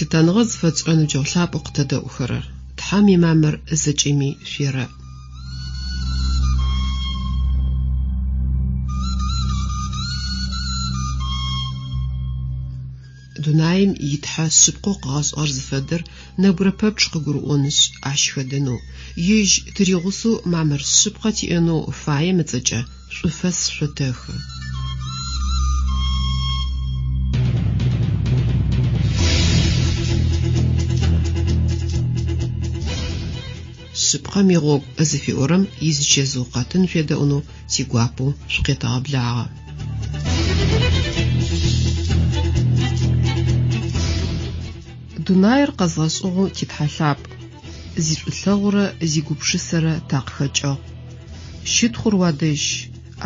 Лъытаныгъэ зыфэцӏонэу джэу лъапӏэу къытэдэӏухэрэр. Тхьам имамэр зэкӏэми шъуерэ. Дунаим итхьэ шъыпкъэу къыгъэшӏэгъэр зыфэдэр нэбгырэ пэпчъ къыгурыӏонышъ ащхэдэнэу. Ежь тыригъусэу мамэр шъыпкъэ тиӏэнэу фаем ыцӏэкӏэ шъуфэс шъотэхы. Шъыпкъэм игъогу зыфиӏорэм изычезыукъэтын федэӏунэу тигуапэу шъукъетэгъэблагъэ. Дунаир къэзгъэшӏыгъэу титхьэлъапӏ. Зишӏулъэгъурэ зигупшысэрэ такъхэкӏыгъ. Щытхъур уадэжь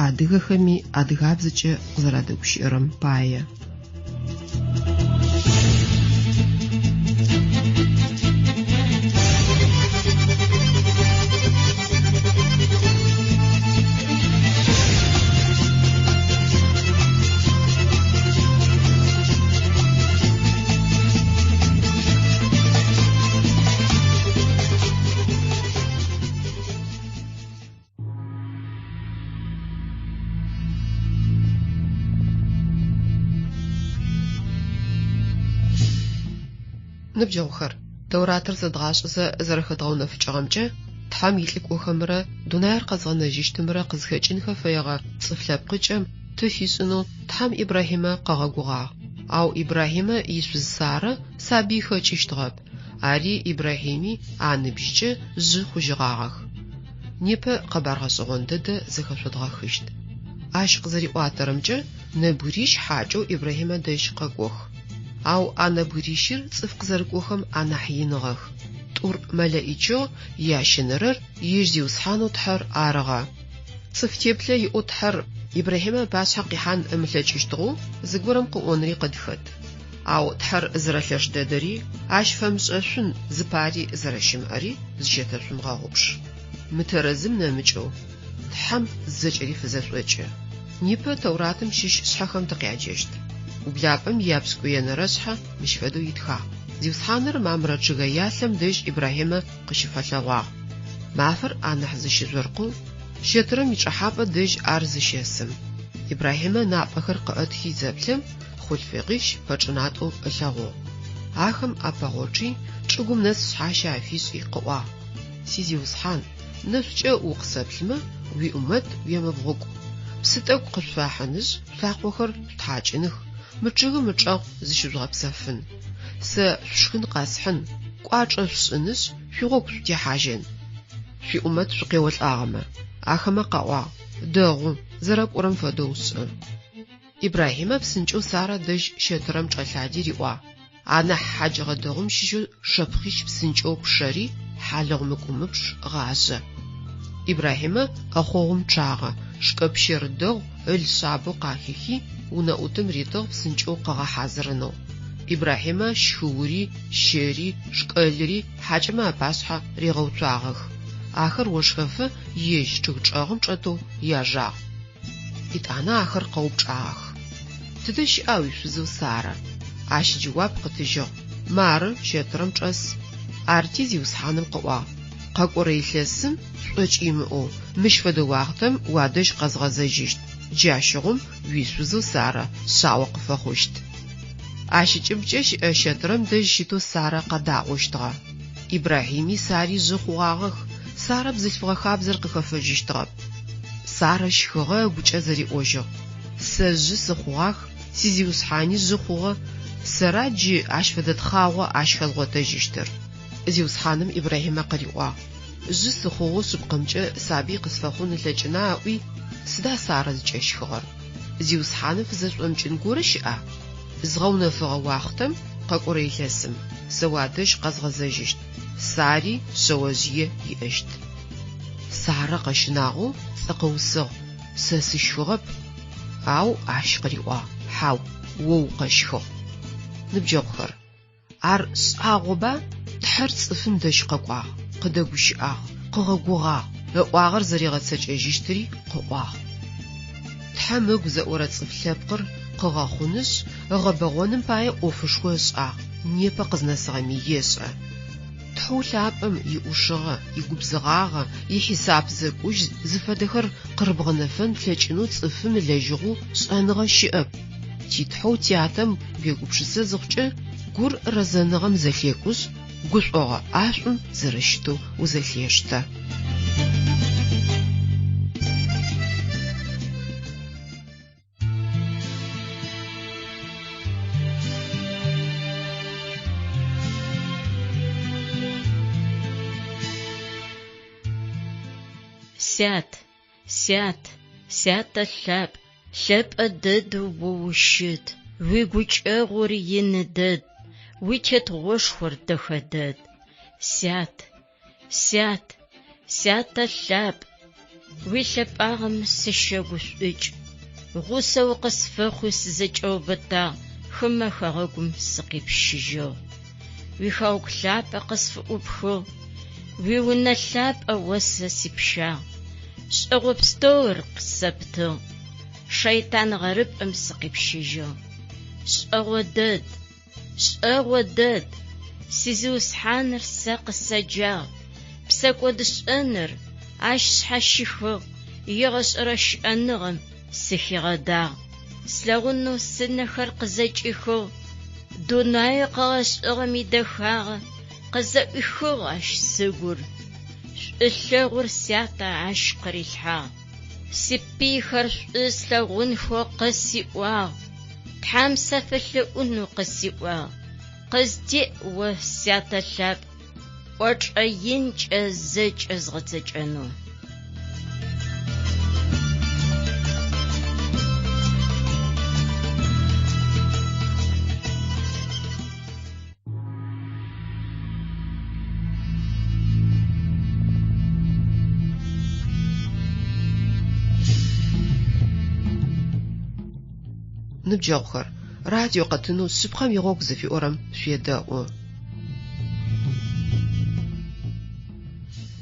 адыгэхэми адыгабзэкӏэ къызэрадэгущыӏэрэм пае. Ныбджэгъухэр, Тауратыр зэдгъашӏэзэ зэрэхэдгъэунэфыкӏыгъэмкӏэ, Тхьам илӏыкӏохэмрэ Дунаир къэзгъэнэжьыщтымрэ къызхэкӏынхэ фэегъэ цӏыф лъэпкъыкӏэм тыфишӏынэу Тхьам Ибрахимэ къэгъэгугъагъ. Ау Ибрахимэ ишъуз Сарэ сабий хэкӏыщтыгъэп. Ари Ибрахими аныбжькӏэ жъы хъужьыгъагъэх. Непэ къэбаргъэшӏэгъон дэдэ зэхэшъодгъэхыщт. Ащ къызэриӏуатэрымкӏэ нэбгырищ хьакӏэу Ибрахимэ дэжь къэкӏох. Ау анэбгырищыр цӏыф къызэрыкӏохэм анахь иныгъэх. Тӏур мэлэӏикӏыгъ ящэнэрэр ежь зиусхьанэу Тхьэр арыгъэ. Цӏыф теплъэ иӏэу Тхьэр Ибрахимэ башъхьэ къихьан ымылъэкӏыщтыгъэу зыгорэм къыӏонэри къыдхэт. Ау Тхьэр зырэлъэшъ дэдэри ащ фэмышӏэшъун зыпари зэрэщымыӏэри зыщэтэшъум гъэгъупш. Мытэрэзым нэмыкӏэу Тхьэм зэкӏэри фызэшӏокӏы. Непэ Тауратым щыщ шъхьэхэм тыкъяджэщт. Ублапӏэм ябзкуенэрэ шъхьэ мыщ фэдэу итха. Зиусхьаныр мамырэ чъыгэ ялъэм дэжь Ибрахимэ къыщыфэлъэгъуагъ. Мафэр анахь зыщыжъоркъэу щэтырым ичӏыхьапӏэ дэжь ар зыщесым. Ибрахимэ напӏэхэр къыӏэтхи зэплъым хъулъфыгъищ пэчӏынатӏэу ылъэгъугъ. Ахэм апэгъочи чӏыгум нэс шъхьащэ афишӏи къыӏуагъ. Сизиусхьан, нэшӏукӏэ укъысэплъымэ уиӏумэт уемыбгъукӏу. Псы тӏэкӏу къышъуахьыныжь шъуакъохэр шъутхьакӏыных. Мычъыгы мычӏэгъу зыщыжъугъэпсэфын. Сэ шъушхын къэсхьын, кӏуачӏэ шъушӏыныжь шъуигъогу шъутехьажьэн. Шъуиӏумэт шъукъеолӏагъэмэ. Ахэмэ къэӏуагъ. Дэгъу, зэрэкӏорэм фэдэу шӏы. Ибрахимэ псынкӏэу Сарэ дэжь щэтырэм чӏэлъади риӏуагъ. Анахь хьаджэгъэ дэгъум щыщэу шэпхъищ псынкӏэу пшэри хьалыгъу мыкӏумыпш гъажъэ. Ибрахимэ ӏэхъогъум чъагъэ, шкӏэпщэр дэгъу ыл шъабэу къахихи унэӏутым ритыгъ псынкӏэу къэгъэхьазырынэу. Ибрахимэ шхыури, щэри, шкӏэлыри хьакӏэмэ апашъхьэ ригъэуцуагъэх. Ахэр ошхэфэ ежь чъыг чӏэгъым чӏэтэу яжьагъ. Итӏанэ ахэр къэупчӏагъэх. Тыдэ щыӏа уишъузыу Сарэ? Ащ джэуап къытыжьыгъ. Мары щэтырэм чӏэс. Арти зиусхьаным къыӏуагъ. Къэкӏорэ илъэсым шӏокӏ имыӏэу мыщ фэдэ уахътэм уадэжь къэзгъэзэжьыщт. Джащыгъум уишъузыу Сарэ шъао къыфэхъущт. Ащыкӏыбкӏэ щыӏэ щэтырэм дэжь щытэу Сарэ къэдаӏощтыгъэ. Ибрахими Сари жъы хъугъагъэх. Сарэ бзылъфыгъэ хабзэр къыхэфэжьыщтыгъэп. Сарэ щхыгъэ ыгукӏэ зэриӏожьыгъ. Сэ жъы сыхъугъагъ, сизиусхьани жъы хъугъэ. Сэра джы ащ фэдэ тхъагъо ащ хэлгъотэжьыщтыр. Зиусхьаным Ибрахимэ къыриӏуагъ. Жъы сыхъугъэу шъыпкъэмкӏэ сабий къысфэхъун ылъэкӏына аӏуи, сыда Сарэ зыкӏэщхыгъэр? Зиусхьаным фызэшӏомыкӏын горэ щыӏа? Згъэунэфыгъэ уахътэм къэкӏорэ илъэсым сэ уадэжь къэзгъэзэжьыщт. Сари шъэожъые иӏэщт. Сарэ къэщынагъэу цӏэ къэусыгъ. Сэ сыщхыгъэп. Ау ащ къыриӏуагъ. Хьау, о укъэщхыгъ. Ныбджэгъухэр, ар шӏагъоба? Тхьэр цӏыфым дэжь къэкӏуагъ, къыдэгущыӏагъ, къыгъэгугъагъ. Ыӏуагъэр зэригъэцэкӏэжьыщтыри къыӏуагъ. Тхьэм ыгу зэӏорэ цӏыф лъэпкъыр къыгъэхъунышъ, ыгъэбэгъоным пае ӏофышхо ышӏагъ. непэ къызнэсыгъэми ешӏэ. Тхьэу лъапӏэм иӏушыгъэ, игубзыгъагъэ, ихьисап зэкӏужь зыфэдэхэр къырыбгъэнэфэн плъэкӏынэу цӏыфым лэжьыгъэу шӏэныгъэ щыӏэп. Титхьэу театэм уегупшысэ зыхъукӏэ гур рэзэныгъэм зэлъекӏушъ, гушӏогъэ ӏашӏум зэрэщытэу узэлъештэ. Сятэ лъапӏэ дэдэу о ущыт, уигукӏэгъур ины дэд, уитетгъошхор дэхэ дэд. Сятэ лъапӏ, уилъэпӏагъэм сыщэгушӏукӏ, гъусэу къысфэхъуи сызэкӏэубытагъ, хымэ хэгъэгум сыкъипщыжьыгъ. Уихэгъу лъапӏэ къысфыӏупхыгъ, уиунэ лъапӏэ о сэ сипщагъ. Шӏэгъу пстор къысэптыгъ, шайтан гъэрыпӏэм сыкъипщыжьыгъ. Шӏэгъо дэд, сизыусхьаныр сэ къысэджагъ, псэкӏо дышӏэныр, ащ шъхьащихыгъ, игъэшӏэрэ шӏэныгъэм сыхигъэдагъ. Слъэгъунэу сынэхэр къызэкӏыхыгъ, дунаир къэгъэшӏыгъэм идэхагъэ, къызэӏуихыгъ ащ сыгур. Шӏулъэгъур сятэ ащ къырилъхьагъ, сипихэр шӏу слъэгъунхэу къысиӏуагъ, тхьам сэ фэлъэӏунэу къысиӏуагъ. Къыздеӏ о сятэ лъапӏ, ӏуэчӏэ инкӏэ зэкӏэ згъэцэкӏэнэу. Ныбджэгъухэр, радио къэтынэу шъыпкъэм игъогу зыфиӏорэм шъуедэӏу.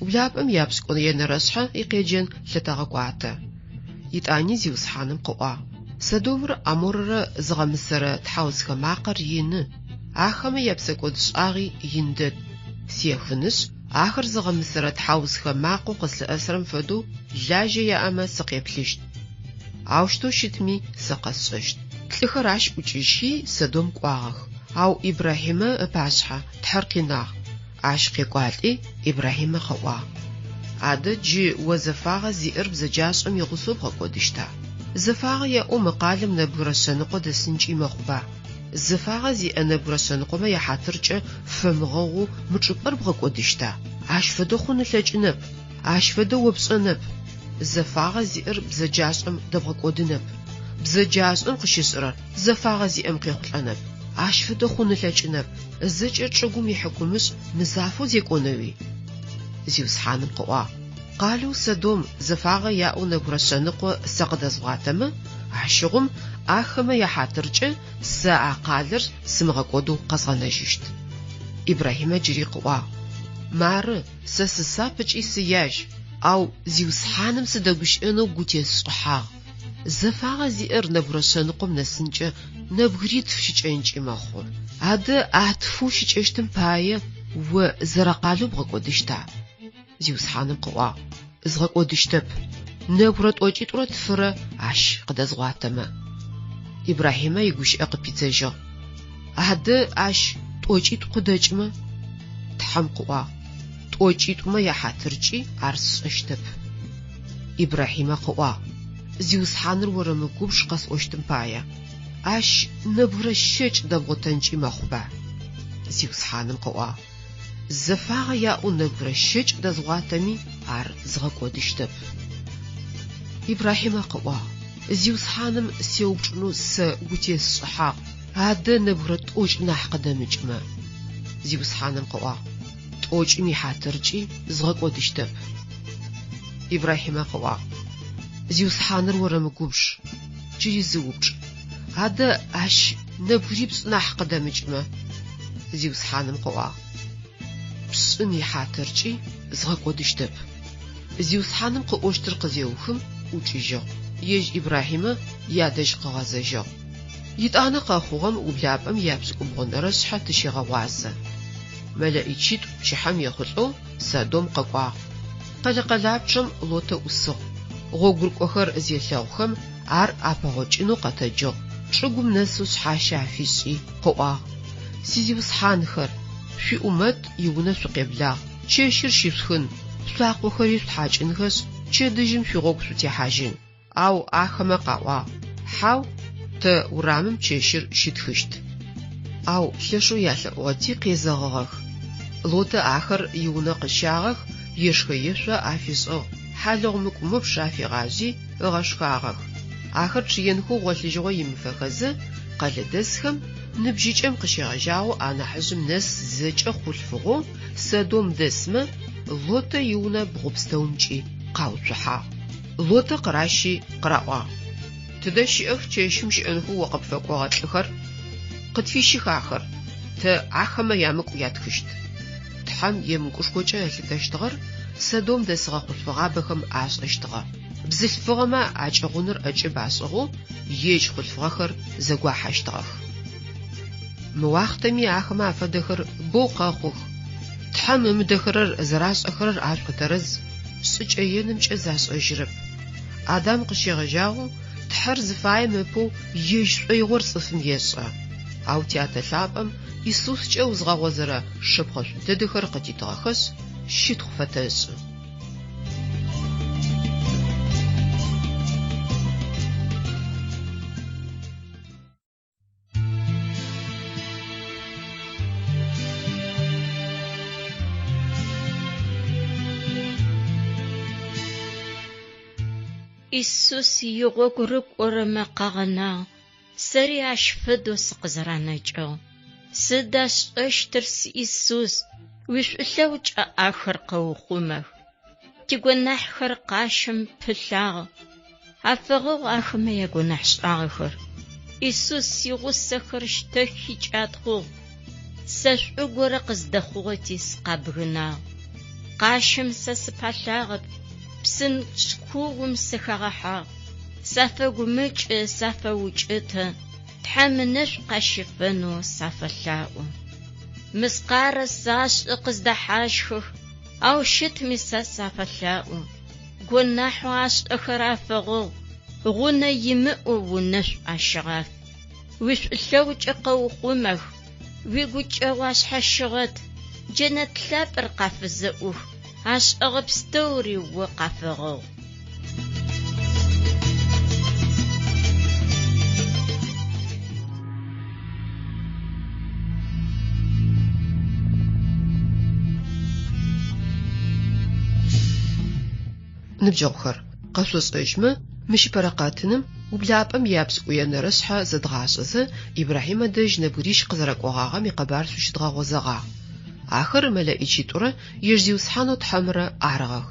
Ублапӏэм япшӏкӏон енэрэшъхьэ икъеджэн лъэтэгъэкӏуатэ. Итӏани зиусхьаным къыӏуагъ. Садовыр амуррэ зыгъэмысэрэ тхьаусхэ макъэр ины. Ахэмэ япсэкӏодышӏагъи ин дэд. Сехынышъ ахэр зыгъэмысэрэ тхьаусхэ макъэу къыслъыӏэсырэм фэдэу лажьэ яӏэмэ сыкъеплъыщт. Аущтэу щытми сэ къэсшӏэщт. Лӏыхэр ащ ӏукӏыжьхи Содом кӏуагъэх. Ау Ибрахимэ ыпашъхьэ тхьэр къинагъ. Ащ къекӏуалӏи Ибрахимэ къэӏуагъ. Адэ джы о зэфагъэ зиӏэр бзэджашӏэм игъусэу бгъэкӏодыщта. Зэфагъэ яӏэу мы къалэм нэбгырэ шъэныкъо дэсынкӏи мэхъуба. Зэфагъэ зиӏэ нэбгырэ шъэныкъомэ яхьатыркӏэ фэмыгъэгъу мы чӏыпӏэр бгъэкӏодыщта. Ащ фэдэ хъуны лъэкӏынэп. Ащ фэдэ опшӏэнэп. Зэфагъэ зиӏэр бзэджашӏэм дэбгъэкӏодынэп. Бзэджашӏэм къыщишӏырэр зэфагъэ зиӏэм къехъулӏэнэп. Ащ фэдэ хъуны лъэкӏынэп. Зэкӏэ чӏыгум ихьакумышӏ нызафэу зекӏонэуи. Зиусхьаным къыӏуагъ. Къалэу Содом зэфагъэ яӏэу нэбгырэ шъэныкъо сэ къыдэзгъуатэмэ, ащыгъум ахэмэ яхьатыркӏэ сэ а къалэр сымыгъэкӏодэу къэзгъэнэжьыщт. Ибрахимэ джыри къыӏуагъ. Мары, сэ сысапыкӏи сыяжь, ау зиусхьаным сыдэгущыӏэнэу гутесшӏыхьагъ. Зэфагъэ зиӏэр нэбгырэ шъэныкъом нэсынкӏэ нэбгыритф щыкӏэнкӏи мэхъу. Адэ атфэу щыкӏэщтым пае о зэрэкъалэу бгъэкӏодыщта. Зиусхьаным къыӏуагъ. Згъэкӏодыщтэп. Нэбгырэ тӏокӏитӏурэ тфырэ ащ къыдэзгъуатэмэ. Ибрахимэ игущыӏэ къыпидзэжьыгъ. Адэ ащ тӏокӏитӏу къыдэкӏмэ, тхьэм къыӏуагъ. Тӏокӏитӏумэ яхьатыркӏи ар сшӏэщтэп. Ибрахимэ къыӏуагъ. Зиусхьаныр орэмыгубжь къэсӏощтым пае. Ащ нэбгырэ щэкӏ дэбгъотэнкӏи мэхъуба. Зиусхьаным къыӏуагъ. Зэфагъэ яӏэу нэбгырэ щэкӏ дэзгъуатэми ар згъэкӏодыщтэп. Ибрахимэ къыӏуагъ. Зиусхьаным сеупчӏынэу сэ гутесшӏыхьагъ. Адэ нэбгырэ тӏокӏ нахь къыдэмыкӏмэ. Зиусхьаным къыӏуагъ. Тӏокӏым ихьатыркӏи згъэкӏодыщтэп. Ибрахимэ къыӏуагъ. Зиусхьаныр орэмыгубжь, джыри зыупчӏ. Адэ ащ нэбгырипшӏ нахь къыдэмыкӏмэ. Зиусхьаным къыӏуагъ. Пшӏым ихьатыркӏи згъэкӏодыщтэп. Зиусхьаным къыӏощтыр къызеухым ӏукӏыжьыгъ. Ежь Ибрахимэ ядэжь къыгъэзэжьыгъ. Итӏанэ къэхъугъэм ублапӏэм япшӏыкӏубгъонэрэ шъхьэ тыщегъэгъуасэ. Мэлэӏичитӏу пчыхьэм ехъулӏэу Содом къэкӏуагъ. Къэлэ-къэлапчъэм Лотэ ӏусыгъ. Гъогурыкӏохэр зелъэгъухэм ар апэгъокӏынэу къэтэджыгъ. Чӏыгум нэсэу шъхьащэ афишӏи къыӏуагъ. Сизиусхьанхэр, шъуиӏумэт иунэ шъукъеблагъ, чэщыр щишъухын, шъуакъохэри шъутхьакӏынхэшъ, чэдыжьым шъуигъогу шъутехьажьын. Ау ахэмэ къаӏуагъ: «Хьау, тэ урамым чэщыр щытхыщт». Ау лъэшэу ялъэӏугъэти къезэгъыгъэх. Лотэ ахэр иунэ къыщагъэх, ешхэ-ешъо афишӏыгъ. Хьалыгъу мыкӏумэпш афегъажъи ыгъэшхагъэх. Ахэр чъыенхэу гъолъыжьыгъо имыфэхэзэ къэлэдэсхэм ныбжьыкӏэм къыщегъэжьагъэу анахьыжъым нэс зэкӏэ хъулъфыгъэу Содом дэсмэ, Лотэ иунэ бгъупстэумкӏи къауцухьагъ. Лотэ къыращи къыраӏуагъ: «Тыдэ щыӏэх чэщым щыӏэнхэу о къыпфэкӏогъэ лӏыхэр? Къытфищых ахэр, тэ ахэмэ ямыкӏу ятхыщт». Тхьам емыкӏушхокӏэ ялъытэщтыгъэр Содом дэсыгъэ хъулъфыгъабэхэм ашӏэщтыгъэ. Бзылъфыгъэмэ акӏэгъуныр ӏэкӏыб ашӏыгъэу ежь хъулъфыгъэхэр зэгуахьэщтыгъэх. Мы уахътэми ахэмэ афэдэхэр боу къэхъух. Тхьам ымыдэхэрэр зэрашӏэхэрэр ашӏотэрэз шӏыкӏэ енымкӏэ зашӏэжьырэп. Адам къыщегъэжьагъэу тхьэр зыфаем ыпэу ежь шӏоигъор цӏыфым ешӏэ. Ау тятэ лъапӏэм Исускӏэ узгъэгъозэрэ шъэпхъэ шъутэдэхэр къытитыгъэхэшъ щытхъу фэтэшӏы. Исус игъогу рыкӏорэмэ къэгъэнагъ, сэри ащ фэдэу сыкъызэранэкӏыгъ. Сыд ашӏэщтыр сиIсус, уишӏулъэукӏэ ахэр къэухъумэх. Тигуанахьхэр къащэм пылъагъ. Афэгъэу ахэмэ ягуанахь шӏагъэхэр. Исус игъусэхэр щтэхи кӏатхъугъ. Сэ шӏу горэ къыздэхъугъэти сыкъабгынагъ. Къащэм сэ сыпалъагъэп. Псын шкугъум сыхагъэхьагъ. Сафэгумыкӏы, сафэукӏытэ. Тхьэмынэшӏу къащыфэнэу сафэлъаӏо. Мыскъарэ сашӏы къыздахьашхых, ау щытми сэ сафэлъаӏо. Гуанахьо ашӏэхэр афэгъыгъ. Гъунэ имыӏэу унэшӏу ащыгъаф. Уишӏулъэукӏэ къэухъумэх. Уигукӏэ уашъхьэщыгъэт. Джэнэт лъапӏэр къафызэӏух. Ашӏэгъэ пстэури о къафэгъыгъ. Ныбджэгъухэр, къэшъошӏэжьмэ мыщыпэрэ къэтыным ублапӏэм япшӏуенэрэ шъхьэ зэдгъашӏэзэ Ибрахьим адэжь нэбгырищ къызэрэкӏогъагъэм икъэбар шъущыдгъэгъозэгъагъ. Ахэр мэлэӏичитӏурэ ежь зиусхьанэу тхьэмрэ арыгъэх.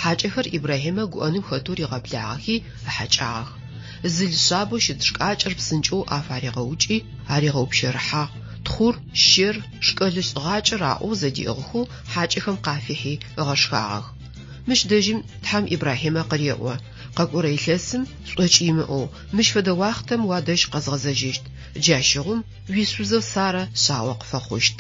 Хьакӏэхэр Ибрахьимэ гуӏэным хэтэу ригъэблагъэхи ыхьакӏагъэх. Зыл шъабэу щыт шкӏакӏэр псынкӏэу афаригъэукӏи аригъэупщэрыхьагъ. Тхъур, щэр, шкӏэлы шӏыгъакӏэр аӏоу зэдиӏыгъэхэу хьакӏэхэм къафихьи ыгъэшхагъэх. Мыщ дэжьым тхьам Ибрахьимэ къыреӏо: «Къэкӏорэ илъэсым шӏокӏ имыӏэу, мыщ фэдэ уахътэм уадэжь къэзгъэзэжьыщт. Джащыгъум уисузэ Сарэ шъао къыфэхъущт».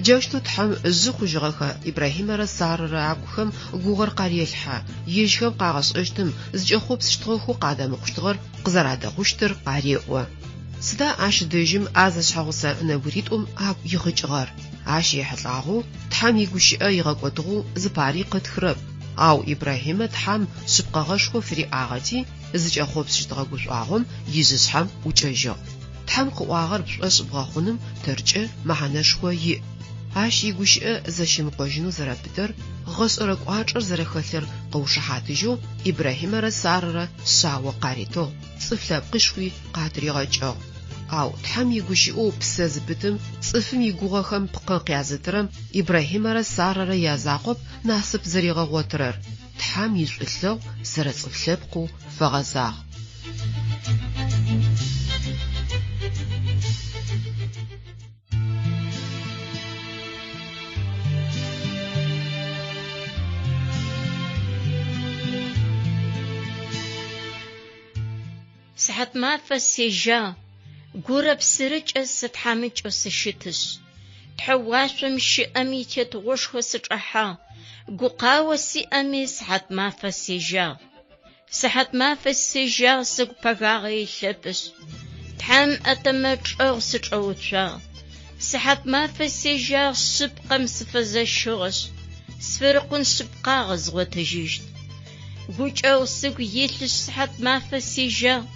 Джащтэу тхьам жъы хъужьыгъэхэ Ибрахьимэрэ Сарэрэ агухэм гугъэр къарелъхьэ. Ежьхэм къагъэшӏэщтым зыкӏэхъоу псыштыгъэхэу къадэмыкъущтыгъэр къызэрадэгъущтыр къареӏо. Сыда ащ дэжьым азэшъхьагъусэ нэбгыритӏум агу игъыкӏыгъэр? Ащ ехьылӏагъэу тхьам игущыӏэ игъэкӏотыгъэу зыпари къытхырэп. Ау Ибрахьимэ тхьам шъыпкъэгъэшхо фриӏагъэти зыкӏэхъоу псыштыгъэ гушӏуагъом ижъышъхьэм ӏукӏэжьыгъ. Тхьам къыӏуагъэр пшӏошъ бгъэхъуным тэркӏэ мэхьанэшхо иӏ. Ащ игущыӏэ зэщымыкъожьынэу зэрапытэр гъэшӏэрэ кӏуачӏэр зэрэхэлъыр къыушыхьатыжьэу Ибрахьимэрэ Сарэрэ шъао къаритыгъ. Цӏыф лъэпкъышхуи къатыригъэкӏыгъ. Ау тхьам игущыӏэу псэ зыпытым цӏыфым игугъэхэм пкъэ къязытырэм Ибрахьимэрэ Сарэрэ язакъоп насып зэригъэгъотырэр. Тхьам ишӏулъэгъу зэрэцӏыф лъэпкъэу фэгъэзагъ. Сыхьат мафэ сежьа. гурапсырыкӏэ сытхьамыкӏэу сыщытыщ. Тхьауашъом щыӏэми тетгъошхо сычӏэхьагъ. Гукъауэ сиӏэми сыхьат мафэ сежагъ. Сыхьат мафэ сежагъ сыгу пэгагъэ илъэпӏыщ. Тхьам ӏэтэмэ чӏэгъу сычӏэуцуагъ. Сыхьат мафэ сежагъ шъыпкъэм сыфэзэщыгъэщ. Сфырыкъун шъыпкъагъэ згъотыжьыщт. Гукӏэгъу сыгу илъыщ сыхьат мафэ сежагъ.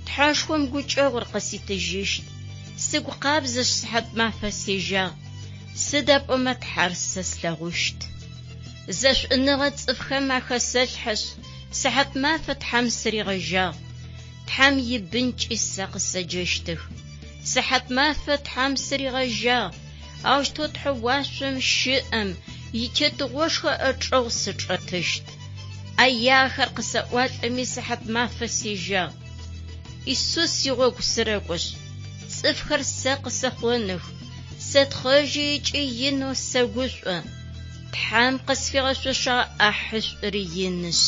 Тхьэшхом гукӏэгъур къыситыжьыщт. Сыгу къабзэщ сыхьат мафэ сежагъ. Сыдэпӏомэ тхьэр сэ слъэгъущт. Зэшӏуныгъэ цӏыфхэм ахэсэлъхьэщ. Сыхьат мафэ тхьэм сыригъэжагъ. Тхьэм ибынкӏи сэ къысэджэщтых. Сыхьат мафэ тхьэм сыригъэжагъ. Аущтэу тхьауашъом щыӏэм итетыгъошхэ ӏэчӏэгъу сычӏэтыщт. Аяхэр къысэӏуалӏэми сыхьат мафэ сежагъ. Исус игъогу сырэкӏощ. Цӏыфхэр сэ къысэхъуэных. Сэтхъэжьи ыкӏи инэу сэгушӏо. Тхьэм къысфигъэшъошагъ ӏахьышӏури иныщ.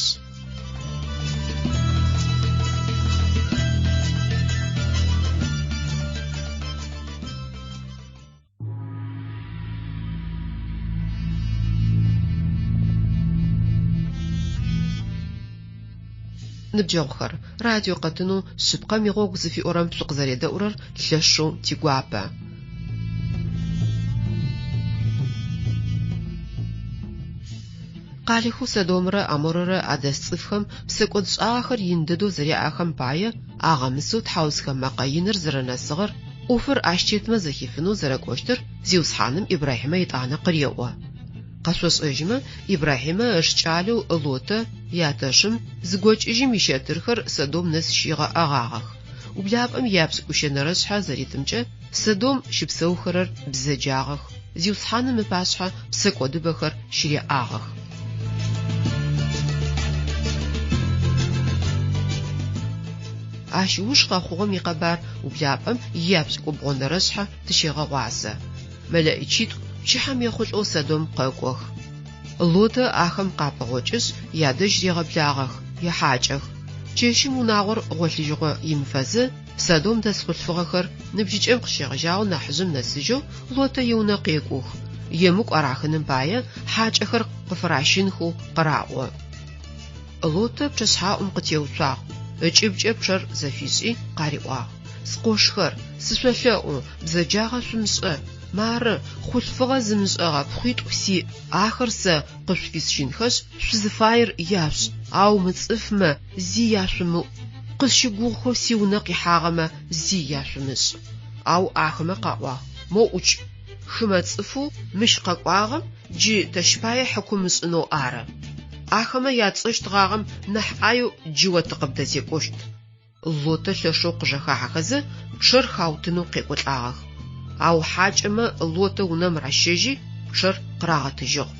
Ныбджэгъухэр, радио къэтыну шъыпкъэм игъогу зыфиӏорэм шъукъызэредэӏурэр лъэшэу тигуапэ. Къалэхэу Содомрэ Аморрэ адэс цӏыфхэм псэкӏод шӏагъэхэр ин дэдэу зэряӏэхэм пае агъэмысэу тхьаусхэм макъаиныр зэрэнэсыгъэр ӏофыр ащтетмэ зэхифынэу зэрэкӏощтыр зиусхьаным Ибрахьимэ итӏанэ къыреӏо. Къэшъошӏэжьмэ Ибрахьимэ ышкӏалэу Лотэ ятэшъым зыгокӏыжьым ищэтырхэр Содом нэс щигъэӏэгъагъэх. Ублапӏэм япшӏущэнэрэ шъхьэ зэритымкӏэ Содом щыпсэухэрэр бзэджагъэх. Зиусхьаным ыпашъхьэ псэкӏодыбэхэр щыреӏагъэх. Ащ уш къэхъугъэм икъэбар ублапӏэм япшӏкӏубгъонэрэ шъхьэ тыщегъэгъуасэ. Мэлэӏичитӏу пчыхьэм ехъулӏэу Содом къэкӏох. Лотэ ахэм къапэгъокӏышъ ядэжь регъэблагъэх, ехьакӏэх. Чэщым унагъор гъолъыжьыгъо имыфэзы Содом дэс хъулъфыгъэхэр ныбжьыкӏэм къыщегъэжьагъэу нахьыжъым нэсыжьэу Лотэ иунэ къекӏох. Емыкӏу арахыным пае хьакӏэхэр къыфыращынхэу къыраӏо. Лотэ пчэшъхьаӏум къытеуцуагъ. Ыкӏыбкӏэ пчъэр зэфишӏи къариӏуагъ. Сыкъошхэр, сышъолъэӏу, бзэджагъэ шъумышӏэ. Мары, хъулъфыгъэ зымышӏэгъэ пхъуитӏу си. Ахэр сэ къышъуфисшынхэшъ шъузыфаер яшъу. Ау мы цӏыфмэ зи яшъумыӏу. Къысщыгугъэхэу сиунэ къихьагъэмэ зи яшъумышӏ. Ау ахэмэ къаӏуагъ. Моӏукӏ. Хымэ цӏыфу мыщ къэкӏуагъэм джы тэщпае хьакумышӏынэу ары. Ахэмэ яцӏэщтыгъагъэм нахь ӏаеу джыо тыкъыбдэзекӏощт. Лотэ лъэшэу къыжэхахьэхэзэ пчъэр хаутынэу къекӏолӏагъэх. Ау хьакӏэмэ Лотэ унэм ращэжьи пчъэр къырагъэтыжьыгъ.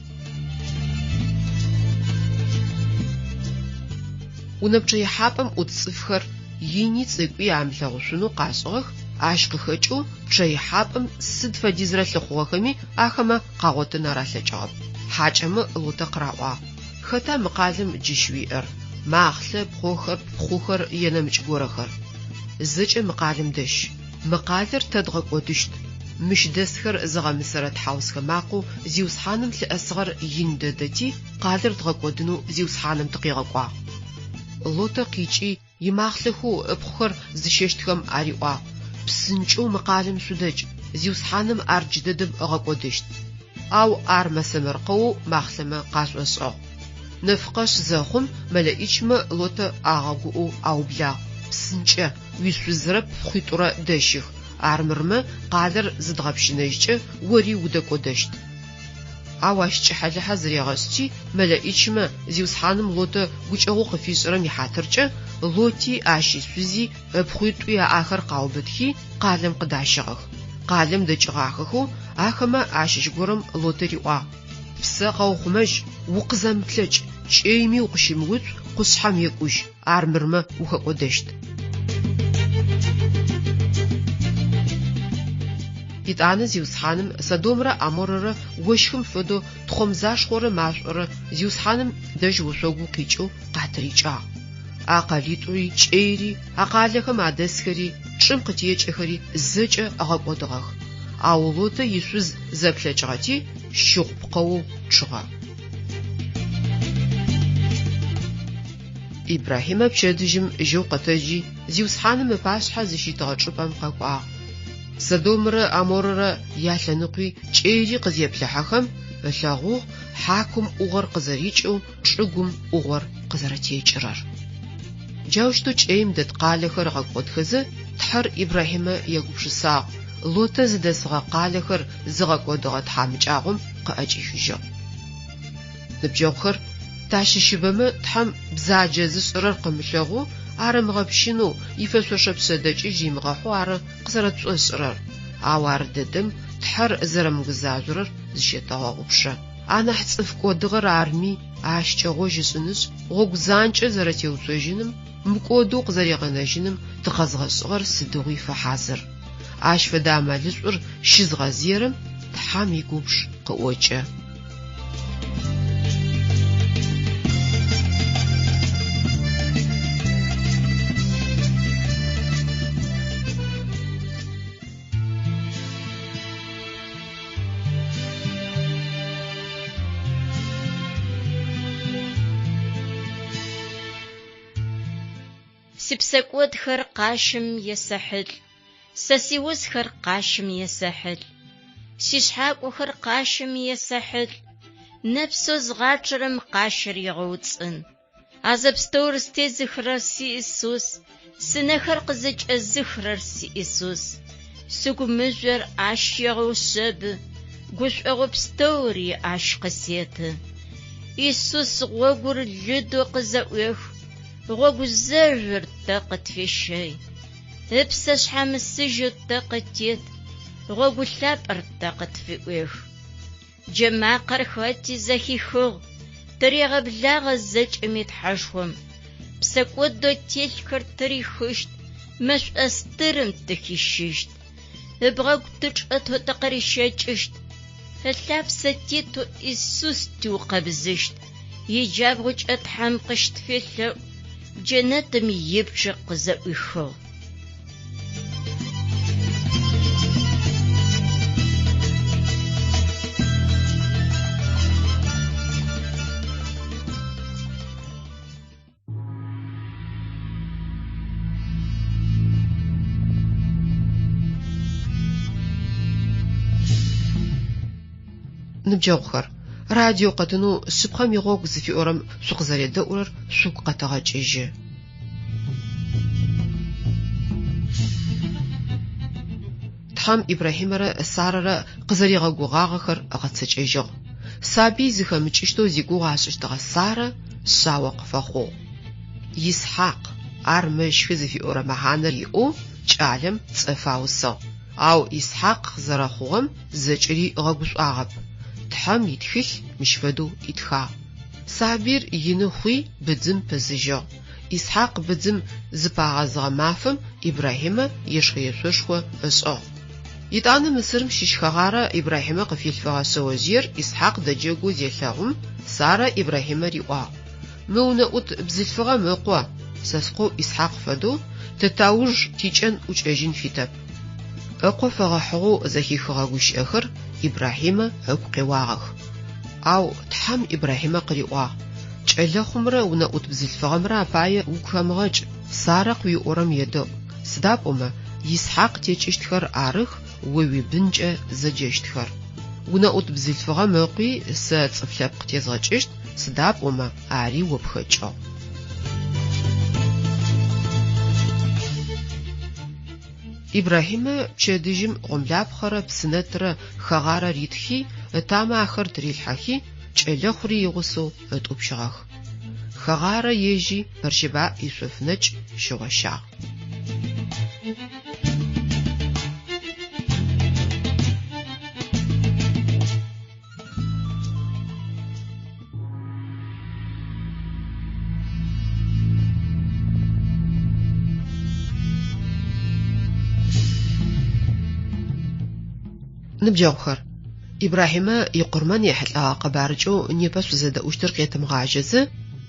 Унэпчъэ ихьапӏэм ӏут цӏыфхэр ини цӏыкӏуи амылъэгъушъунэу къашӏыгъэх. Ащ къыхэкӏэу пчъэ ихьапӏэм сыд фэдизрэ лъыхъугъэхэми ахэмэ къагъотын аралъэкӏыгъэп. Хьакӏэмэ Лотэ къыраӏуагъ. Хэта мы къалэм джыщ уиӏэр? Махълъэ, пхъохэр, пхъухэр енэмыкӏ горэхэр. Зэкӏэ мы къалэм дэщ. Мы къалэр тэ дгъэкӏодыщт. Мыщ дэсхэр зыгъэмысэрэ тхьаусхэ макъоу зиусхьаным лъыӏэсыгъэр ин дэдэти къалэр дгъэкӏодынэу зиусхьаным тыкъегъэкӏуагъ. Лотэ къикӏи имахълъэхэу пхъухэр зыщэщтхэм ариӏуагъ. Псынкӏэу мы къалэм шъудэкӏ. Зиусхьаным ар джы дэдэм ыгъэкӏодыщт. Ау ар мэсэмэркъэу махълъэмэ къашӏошӏыгъ. Нэфкъэш зэхъум мэлэӏичмэ Лотэ агъэгуӏэу аублагъ. Псынкӏэ уишъузрэ пхъуитӏурэ дэщых. Армырмэ къалэр зыдгъэпщынэжькӏэ ори удэкӏодэщт. Ау ащ кӏыхьэлыхьэ зырегъэшъти мэлэӏичмэ зиусхьаным Лотэ гукӏэгъу къыфишӏырэм ихьатыркӏэ Лоти ащи шъузи пхъуитӏуи аӏахэр къаубытхи къалэм къыдащыгъэх. Къалэм дэкӏыгъахэхэу ахэмэ ащыщ горэм Лотэ риӏуагъ. Псэ къэухъумэжь, укъызэмыплъэкӏ, кӏейми укъыщимыуцу къушъхьэм екӏужь. Армырмэ ухэкӏодэщт. Итӏанэ зиусхьаным Содомрэ Аморрэ ощхым фэдэу тхъомзашхорэ машӏорэ зиусхьаным дэжь ошъогу къикӏэу къатырикӏагъ. Акъалитӏури кӏейри, акъалэхэм адэсхэри чӏым къытекӏэхэри зэкӏэ агъэкӏодыгъэх. Ау Лотэ ишъуз зэплъэкӏыгъэти щыгъу пкъэу чъыгъэ. Ибрахимэ пчэдыжьым жьэу къэтэджи зиусхьаным ыпашъхьэ зыщитыгъэ чӏыпӏэм къэкӏуагъ. Содомрэ Аморрэ ялъэныкъуи кӏэри къызеплъыхьэхэм ылъэгъугъ хьакум ӏугъэр къызэрикӏэу чӏыгум ӏугъор къызэрэтекӏырэр. Джаущтэу кӏэим дэт къалэхэр гъэкӏодхэзэ Тхьэр Ибрахимэ егупшысагъ, Лотэ зыдэсыгъэ къалэхэр зыгъэкӏодыгъэ тхьамыкӏагъом къыӏэкӏихыжьыгъ. Ныбджэгъухэр тащыщыбэмэ Тхьэм бзаджэ зышӏырэр къымылъэгъу арымыгъэпщынэу ифэшъошъэпшъэ дэкӏыжь имыгъэхъу ары къызэрэтшӏошӏырэр. Ау ар дэдэм Тхьэр зэрэмыгузажъорэр зыщетэгъэгъупшэ. Анахь цӏыф кӏодыгъэр арми ащкӏэгъо жышӏыныжь гъогу занкӏэ зэрэтеуцожьыным, мыкӏодэу къызэрегъэнэжьыным тыкъэзгъэшӏыгъэр сыдыгъуи фэхьазыр. Ащ фэдэ амалышӏур щызгъэзерэм Тхьам игупш къыӏокӏэ. Сипсэкӏодхэр къащым есэхьылӏ, сэ сиузхэр къащым есэхьылӏ, сишъхьакӏохэр къащым есэхьылӏ, нэпсэу згъачъэрэм къащэр егъэуцӏын. Азэпстэур стезыхрэр сиIисус, сынэхэр къызыкӏэзыхрэр сиIисус, сыгу мыжъор ащ егъэушъэбы, гушӏогъо пстэури ащ къысеты. Иисус гъогур лыдэу къызэӏуех, гъогу зэжъор тэ къытфещэй, ыпсэ шъхьамысыжьэу тэ къытет, гъогу лъапӏэр тэ къытфиӏуех. Джэмакъэр хэти зэхихыгъ, тырегъэблагъэ зэкӏэми тхьэшхом, псэкӏодо телъхэр тырихыщт, мэшӏостырым тыхищыщт, ыбгъэгу тычӏэтэу тэ къырищэкӏыщт, хэлъапсэ тетэу Иисус тиукъэбзыщт, иджабгъукӏэ Тхьэм къыщтфелъэӏу, джэнэтым ипчъэ къызэӏуихыгъ. Ныбджэгъухэр, радио къэтынэу шъыпкъэм игъогу зыфиӏорэм шъукъызэредэӏурэр шъугу къэтэгъэкӏыжьы. Тхьэм Ибрахимэрэ Сарэрэ къызэригъэгугъагъэхэр гъэцэкӏэжьыгъ. Сабий зыхэмыкӏыщтэу зигугъу ашӏыщтыгъэ Сарэ шъауэ къыфэхъугъ. Исхьакъ ар мэщхы зыфиӏорэ мэхьанэр иӏэу кӏалэм цӏэ фаусыгъ. Ау Исхьакъ зэрэхъугъэм зэкӏэри гъэгушӏуагъэп. Тхьэм итхылъ мыщ фэдэу итхагъ. Сабир ины хъуи быдзым пэзыжьыгъ. Исхьакъ быдзым зыпагъэзыгъэ мафэм Ибрахимэ ешхэ-ешъошхо ышӏыгъ. Итӏанэ Мысырым щыщхэгъарэ Ибрахимэ къыфилъфыгъэ шъэожъыер Исхьакъ дэджэгу зелъэгъум, Сарэ Ибрахимэ риӏуагъ: «Мы унэӏут бзылъфыгъэ мэкъо, сэскъоу Исхьакъ фэдэу тэтауж тикӏэн ӏукӏэжьын фитэп». Ӏэкъо фэгъэхьыгъэу зэхихыгъэ гущыӏэхэр Ибрахимэ ыгу къеуагъэх. Ау Тхьэм Ибрахимэ къыриӏуагъ: «Кӏэлэхъумрэ унэӏут бзылъфыгъэмрэ апае угу хэмыгъэкӏ, Сарэ къыуиӏорэм едэӏу. Сыда пӏомэ, Исхьакъ текӏыщтхэр арых, о уибынкӏэ зэджэщтхэр. Унэӏут бзылъфыгъэ мэкъуи сэ цӏыф лъэпкъ тезгъэкӏыщт, сыда пӏомэ, ари опхэкӏыгъ». Ибрахимэ пчэдыжьым гъомлапхъэрэ псынэтырэ хэгъарэ ритхи, ытамэ ахэр тырилъхьэхи, кӏэлэхъури игъусэу ытӏупщыгъэх. Хэгъарэ ежьи Бэршэбаӏ ишъофынэкӏ щыгъощагъ. Ныбджэгъухэр, Ибрахимэ икъурмэн ехьылӏагъэ къэбарыкӏэу непэ шъузэдэӏущтыр къетымыгъажьэзэ,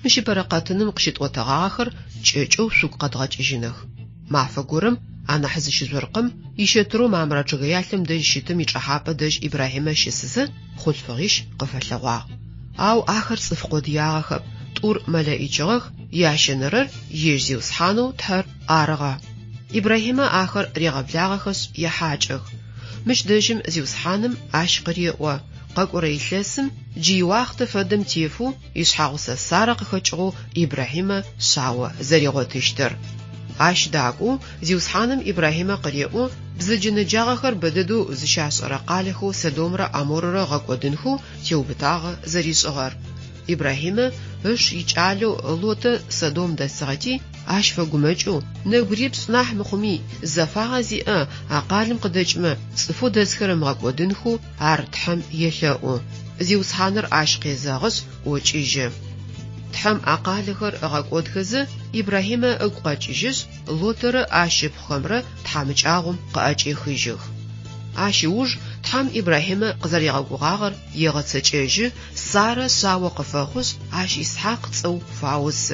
мыщипэрэ къэтыным къыщитӏотэгъагъэхэр кӏэкӏэу шъугу къэдгъэкӏыжьынэх. Мафэ горэм أنا حزش زرقم يشترو مامرا جغيالم دج شتم يتحابة دج إبراهيم شسسة خود فغيش قفلوا أو آخر صفقو دياغخب طور ملائجغخ ياشنرر يجزيو سحانو تحر آرغا إبراهيم آخر ريغبلاغخس يحاجغ مش دجم زيو سحانم عشقريقوا قاقوريلسم جيواخت فدم تيفو يشحاغس سارق خچغو إبراهيم شاو زريغوتشتر عاش داقو زيوسحانم إبراهيم قريقو بزجن جاغخر بددو زشاس رقالخو سدومرا أموررا غاقودنخو تيوبتاغ زريشغر إبراهيم هش يجعلو لوت سدوم دسغتي عاش فقمجو نغريبس ناح مخمي زفاغ زيئة عقالم قدجم صفو دسخرم غاقودنخو عرتحم يلاقو زيوسحانر عاشقي زاغس وچيجم تحم عقالخر غاقودخز إبراهيم أقاچيجس لوتر عاشب خمرة تحمچاغم قاچيخيجخ عاشوج تحم إبراهيم قزريغاغر يغتسچيج سارة ساو قفاخس عاش إسحاق تصو فاوس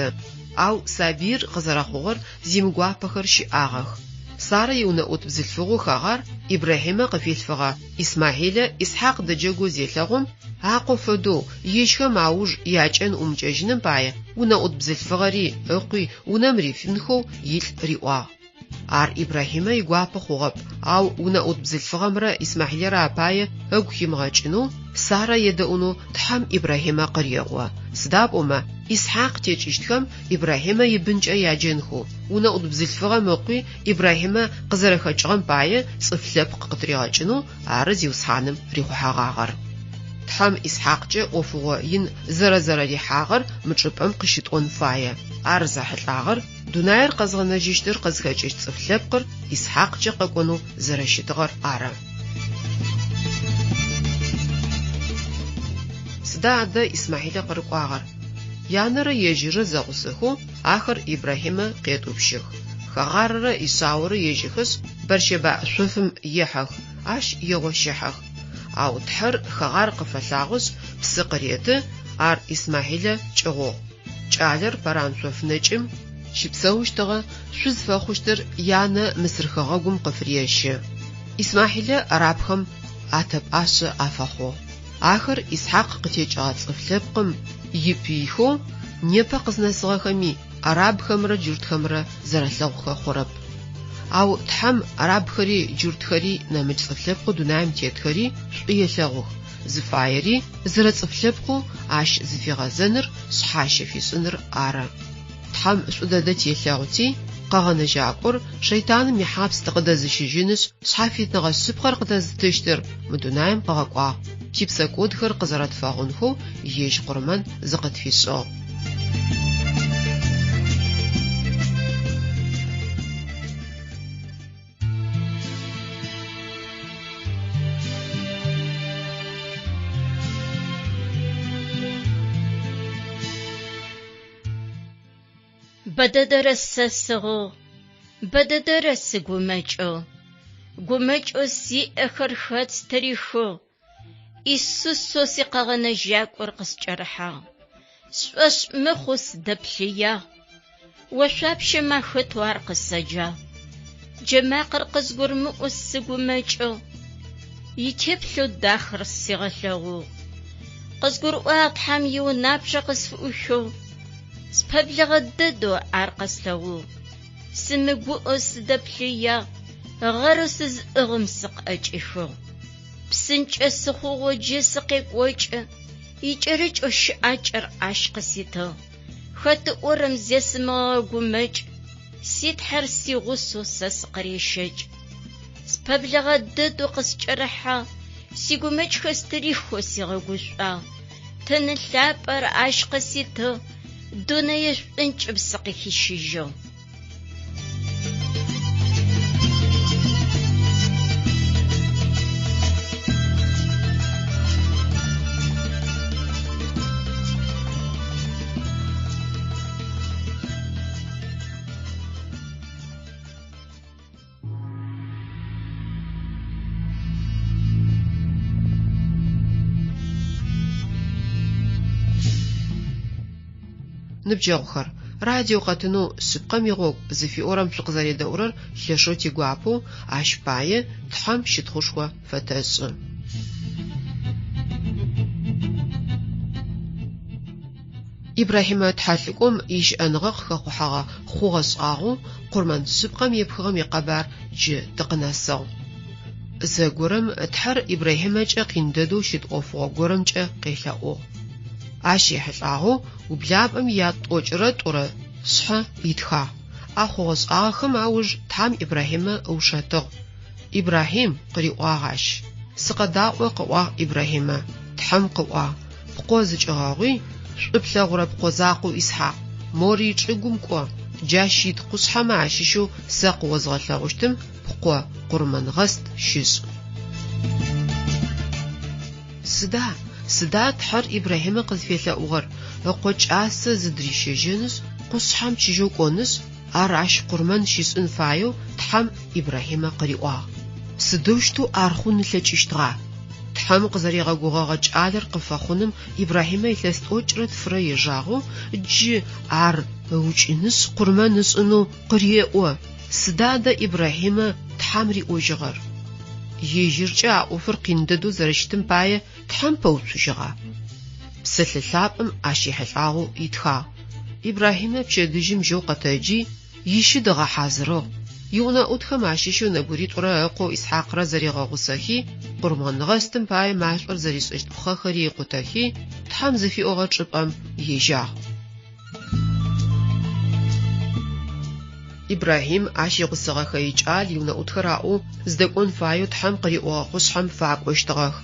أو سابير قزرخوغر زيمغواپخر شياغخ سارة يونأوت بزلفغو خاغر إبراهيم قفيلفغا إسماعيل إسحاق دجاغو زيلغم عاقو فدو يشخ معوج ياچن أمجاجنم باية ونأوت بزلفغري أقوي ونمري فنخو يل ريوا ار إبراهيم يغواپخوغب أو ونأوت بزلفغمرا إسماعيل راباية أقوي مغاچنو سارة يدأونو تحم إبراهيم قريقوا سداب أما إسحاق تيجيشتخم إبراهيم يبنج ياجنخو ونأوت بزلفغا مقوي إبراهيم قزرخچغم باية صفلبق قطريغاچنو عرز يوسحانم ريخوحاغاغر تحم إسحاق جا أوفغو ين زرا ريحاغر مجربم قشتون فاية عرزاحلاغر دوناير قزغنجيشتر قزخاچيش صفلبقر إسحاق جا قاقونو زرشتغر عرا سدا عدا إسماعيل قرقواغر يانر يجير زغسخو آخر إبراهيم قيتوبشخ خغارر إساور يجيخس برشبا شوفم يحخ عش يغوشحخ أو تحر خغار قفلاغس بسقريت ار إسماعيل چغو چالر برانسوف نجم شبسوشتغ شوز فخوشتر يانا مسرخغاقم قفريش إسماعيل أرابخم عتب آش أفخو آخر إسحاق قتيجات صفلبقم يبيخو نيبا قزنسغخمي أراب خمرة جورت خمرة زرسوخ خورب أو تحم أراب خري جورت خري نامج صفلبقو دونايم تيت خري شقية زفايري زرت صفلبقو عاش زفيغا زنر صحاشة في سنر آرا تحم سودادت يلاغوتي قاغنا جاكور شيطان ميحابس تقدز شجينس صحافي نغسبقر قدز تشتر مدونايم قاقوا تيبسا كودخر قزرات فاغنخو ييش قرمان زقت في السوق بددرسسغو بددرس غومچو سي اخرخت تاريخو إسوسو سيقاغنا جاك ورقس جرحا سوش مخوس دبليا وشابش ما خط وارقس سجا جما قرقس قرمو السقو مجو يتبلو داخر السيغلغو قسقر واقحام يو نابش قسفوشو سببلغ الددو عرقس لغو سمقو أس دبليا غرسز اغمسق اجيخو بسنج السخو وجسقك وجه يجرج اش اجر عشق سيتا خط اورم زيسما غمج سيت حرسي غسو سسقري شج سببلغ الددو قس جرحا سيغمج خستريخو سيغوشا تنلابر عشق سيتا دونيش انج بسقك شجو نبجاوخر радио къэтыну сыпкъэм игъогу зыфиӏорэм шъукъызэредэӏурэр лъэшэу тигуапэу ащ пае тхьэм щытхъушхо фэтэшӏы. Ибрахимэ тхьэлъыкӏом ищыӏэныгъэ къыхэхъухьагъэ хъугъэ шӏагъэу къурмэн шъыпкъэм епхыгъэм икъэбар джы тыкъынэсыгъ. Зэгорэм тхьэр Ибрахимэкӏэ къиндэдэу щытӏофыгъо горэмкӏэ къелъэӏугъ. Ащ ехьылӏагъэу ублапӏэм ятӏокӏрэ тӏурэ шъхьэ итхагъ. А хъугъэ шӏагъэхэм ауж тхьам Ибрахимэ ыушэтыгъ. Ибрахим къыриӏуагъ ащ. Сыкъэдаӏо къыӏуагъ Ибрахимэ. Тхьэм къыӏуагъ. Пкъо зыкӏыгъэгъуи шӏуплъэгъурэ пкъозакъоу Исхьакъ. Мори чӏыгум кӏо. Джащ ит къушъхьэмэ ащыщэу сэ къыозгъэлъэгъущтым пкъо къурмэн-гъэст щышӏ. Сыда тхьэр Ибрахимэ къызфелъэӏугъэр? Ыкъо кӏасэ зыдрищэжьэнышъ, къушъхьэм чыжьэу кӏонышъ, ар ащ къурмэн щишӏын фаеу тхьэм Ибрахимэ къыриӏуагъ. Сыдэущтэу ар хъун ылъэкӏыщтыгъа? Тхьэм къызэригъэгугъэгъэ кӏалэр къыфэхъуным Ибрахимэ илъэс тӏокӏрэ тфырэ ежагъэу джы ар укӏынышъ къурмэн ышӏынэу къыреӏо. Сыда дэ Ибрахимэ тхьэм риӏожьыгъэр? Ежьыркӏэ а ӏофыр къиндэдэу зэрэщытым пае тхьэм пэуцужьыгъа? Псэлъэ-лъапӏэм ащ ехьылӏагъэу итхагъ. Ибрахимэ пчэдыжьым жьэу къэтэджи ищы дэгъэхьазырыгъ. Иунэӏутхэм ащыщэу нэбуритӏурэ ыкъоу Исхьакърэ зэригъэгъусэхи, къурмэн-гъэстым пае машӏор зэришӏыщт пхъэхэри икъутэхи, тхьэм зыфиӏогъэ чӏыпӏэм ежьагъ. Ибрахим ащ игъусэгъэхэ икӏал иунэӏутхэр аӏо здэкӏон фаеу тхьэм къыриӏогъэ къушъхьэм факӏощтыгъэх.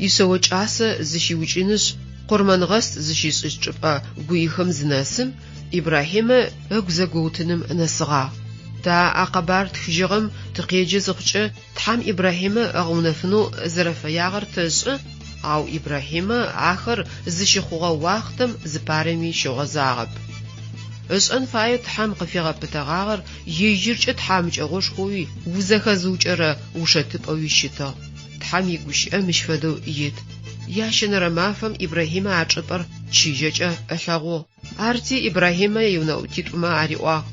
Ишъэо кӏасэ зыщиукӏынышъ, къурмэн-гъэст зыщишӏыщт чӏыпӏэ гуихэм зынэсым Ибрахимэ ыгу зэгоутыным нэсыгъагъ. Та акъэбар тхыжьыгъэм тыкъеджэ зыхъукӏэ тхьэм Ибрахимэ ыгъунэфынэу зэрэфэягъэр тэшӏы, ау Ибрахимэ ахэр зыщыхъугъэ уахътэм зыпарэми щыгъэзагъэп. Ышӏэн фаеу тхьэм къыфигъэпытэгъагъэр ежьыркӏэ тхьамыкӏэгъошхоуи узэхэзыукӏэрэ ушэтыпӏэуи щытыгъ. Тхьэм игущыӏэ мыщ фэдэу ит. Ящэнэрэ мафэм Ибрахимэ ачӏыпӏэр чыжьэкӏэ ӏэлъэгъугъ. Арти Ибрахимэ иунэӏутитӏумэ ариӏуагъ.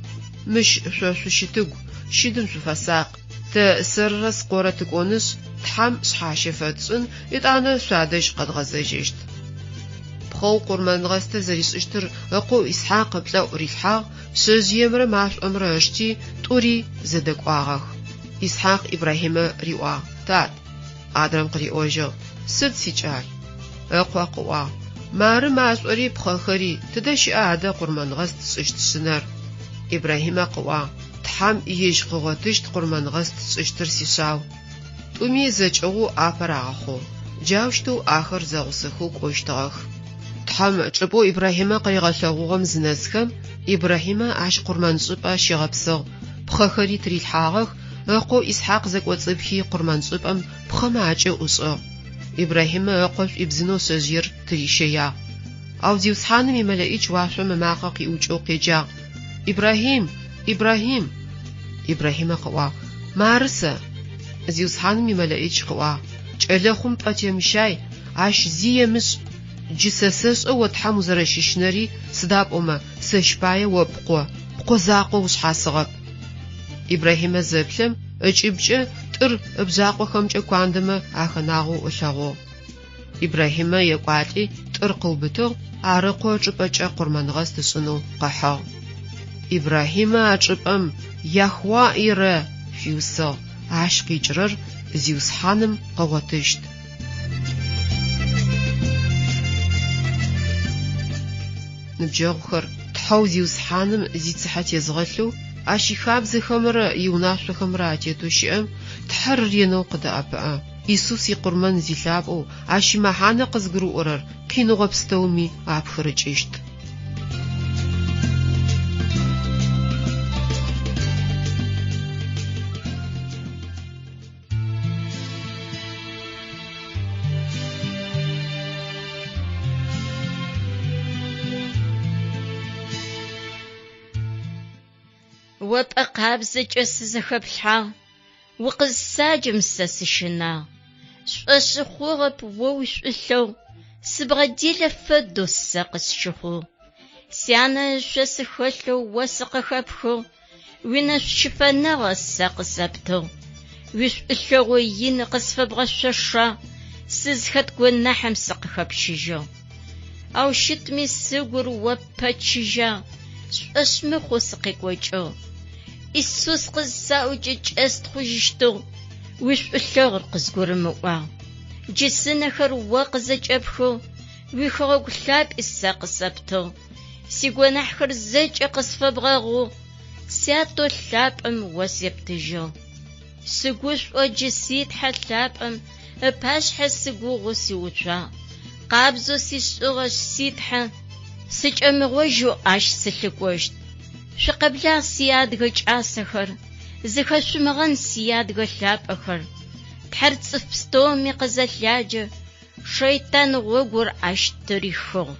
Мыщ шъошъущытыгу, щыдым шъуфэсакъ. Тэ сэрырэ скъорэ тыкӏонышъ, тхьэм шъхьащэ фэтшӏын, етӏанэ шъуадэжь къэдгъэзэжьэщт. Пхъэу къурмэн-гъэстэ зэришӏыщтыр ыкъоу Исхьакъ ыплӏэӏу рилъхьагъ, шъэжъыемрэ машӏомрэ ышти тӏури зэдэкӏуагъэх. Исхьакъ Ибрахимэ риӏуагъ: Тат, адрэм къыриӏожьыгъ: Сыд сикӏал? Ыкъо къыӏуагъ: Мары машӏори пхъэхэри тыдэ щыӏа адэ къурмэн-гъэст сшӏыщт шъынэр? Ибрахимэ къыӏуагъ: Тхьэм ежь къыгъотыщт къурмэн-гъэст сшӏыщтыр сишъау. Тӏуми зэкӏыгъу апэр агъэхъугъ. Джаущтэу ахэр зэгъусэхэу кӏощтыгъэх. Тхьэм чӏыпӏэу Ибрахимэ къыригъэлъэгъугъэм зынэсхэм Ибрахимэ ащ къурмэн шӏыпӏэ щигъэпсыгъ. Пхъэхэри трилъхьагъэх, ыкъоу Исхьакъ зэкӏоцӏыпхи къурмэн шӏыпӏэм пхъэмэ акӏэ ӏушӏыгъ. Ибрахимэ ыкъо шӏуибзынэу шъэжъыер трищэягъ. Ау зиусхьаным имэлэӏикӏ уашъом ымакъэ къиӏукӏэу къеджагъ: Ибрахим! Ибрахим! Ибрахимэ къыӏуагъ: Мары сэ. Зиусхьаным имэлэӏикӏ къыӏуагъ: Кӏэлэхъум пӏэтемыщай, ащ зи емышӏ. Джы сэ сэшӏэ о тхьэм узэрэщыщынэри сыда пӏомэ сэщ пае о пкъо закъоу ушъхьасыгъэп. Ибрахимэ зэплъэм ыкӏыбкӏэ тӏыр бжьакъохэмкӏэ куандэмэ ахэнагъэу ылъэгъугъ. Ибрахимэ екӏуалӏи тӏыр къыубытыгъ, арыкъо чӏыпӏэкӏэ къурмэн-гъэст ышӏынэу къэхьыгъ. Ибрахимэ ачӏыпӏэм яхъуа ирэ фиусыгъ, ащ къикӏырэр зиусхьаным къыгъотыщт. Ныбджэгъухэр тхьэу зиусхьаным зицыхьэ тезгъэлъэу ащ ихабзэхэмрэ иунашъохэмрэ атетэу щыӏэм тхьэр ренэу къыдэӏэпыӏэ. Исус икъурмэн зилъапӏэу ащ имэхьанэ къызгурыӏорэр къиныгъо пстэуми апхырыкӏыщт. Опӏэ къабзэкӏэ сызэхэплъхьагъ, укъызсаджэм сэ сыщынагъ. Шӏошъыхъугъэп о ушӏулъэу, сыбгъэделэ фэдэу сэ къысщыхъугъ. Сяна швесыхэлъэу уэсыкъыхэпхыу, уи нэщыфэнэгъэ сэ къысэптыгъ. Уишӏулъэгъу ин къысфэбгъэшъоша, сызхэткӏуэнахьэм сыкъыхэпщыжьыгъ. Ау щытми сыгур уэпэчыжьа, шӏошъмыхъуу сыкъекӏуэкӏыгъ. Исус къыззаӏукӏыкӏэ стхъужьыщтыгъ, уишӏулъэгъур къызгурымыӏуагъ. Джысынэхэр уэ къызэкӏэпхыу, уихэгъэгу лъапӏи сэ къысэптыгъ. Си гуэнахьхэр зэкӏэ къысфэбгъэгъу, сятӏо лъапӏэм уэ септыжыгъ. Сыгушӏо джыситхьэ лъапӏэм, ыпашъхьэ сыгугъу сиуцуагъ. Къабзэу сишӏыгъэщ ситхьэ, сыкӏэмыгъожьу ащ сылъыкӏощт. Шъукъэблагъ сиадыгэ кӏасэхэр, зыхэшъумыгъэн сиадыгэ лъапӏэхэр. Тхьэр цӏыф пстэуми къызэлъаджэ, шэйтан гъогур ащ тырихыгъ.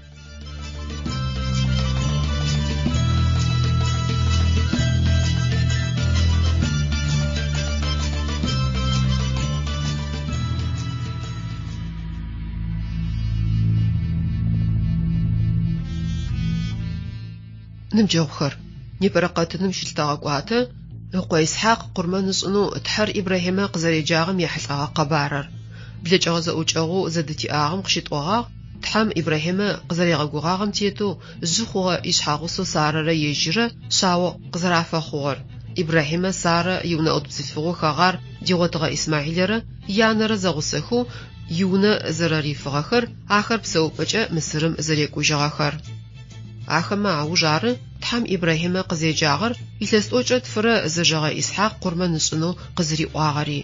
Ныбджэгъухэр, непэрэ-къэтыным щылъэгъэкӏуатэ, ыкъо Исхьакъ къурмэн ышӏынэу тхьэр Ибрахьимэ къызэреджагъэм ехьылӏагъэ къэбарэр. Блэкӏыгъэ зэӏукӏэгъу зэдытиӏагъэм къыщитӏуагъагъ, тхьэм Ибрахьимэ къызэрегъэгугъагъэм тетэу жъы хъугъэ Исхьакъусэу Сарэрэ ежьырэ шъао къызэрафэхъугъэр. Ибрахьимэ Сарэ иунэ ӏот-бзылъфыгъэу хэгъар дигъотыгъэ Исмаилэрэ янэрэ зэгъусэхэу иунэ зэрэрифыгъэхэр, ахэр псэупӏэкӏэ Мысырым зэрекӏужьыгъэхэр. Ахэмэ ауж ары, тхьэм Ибрахьимэ къызеджагъэр илъэсӏокӏэ тфырэ зэжъэгъэ Исхьакъ къурмэн ышӏынэу къызэриӏуагъэри.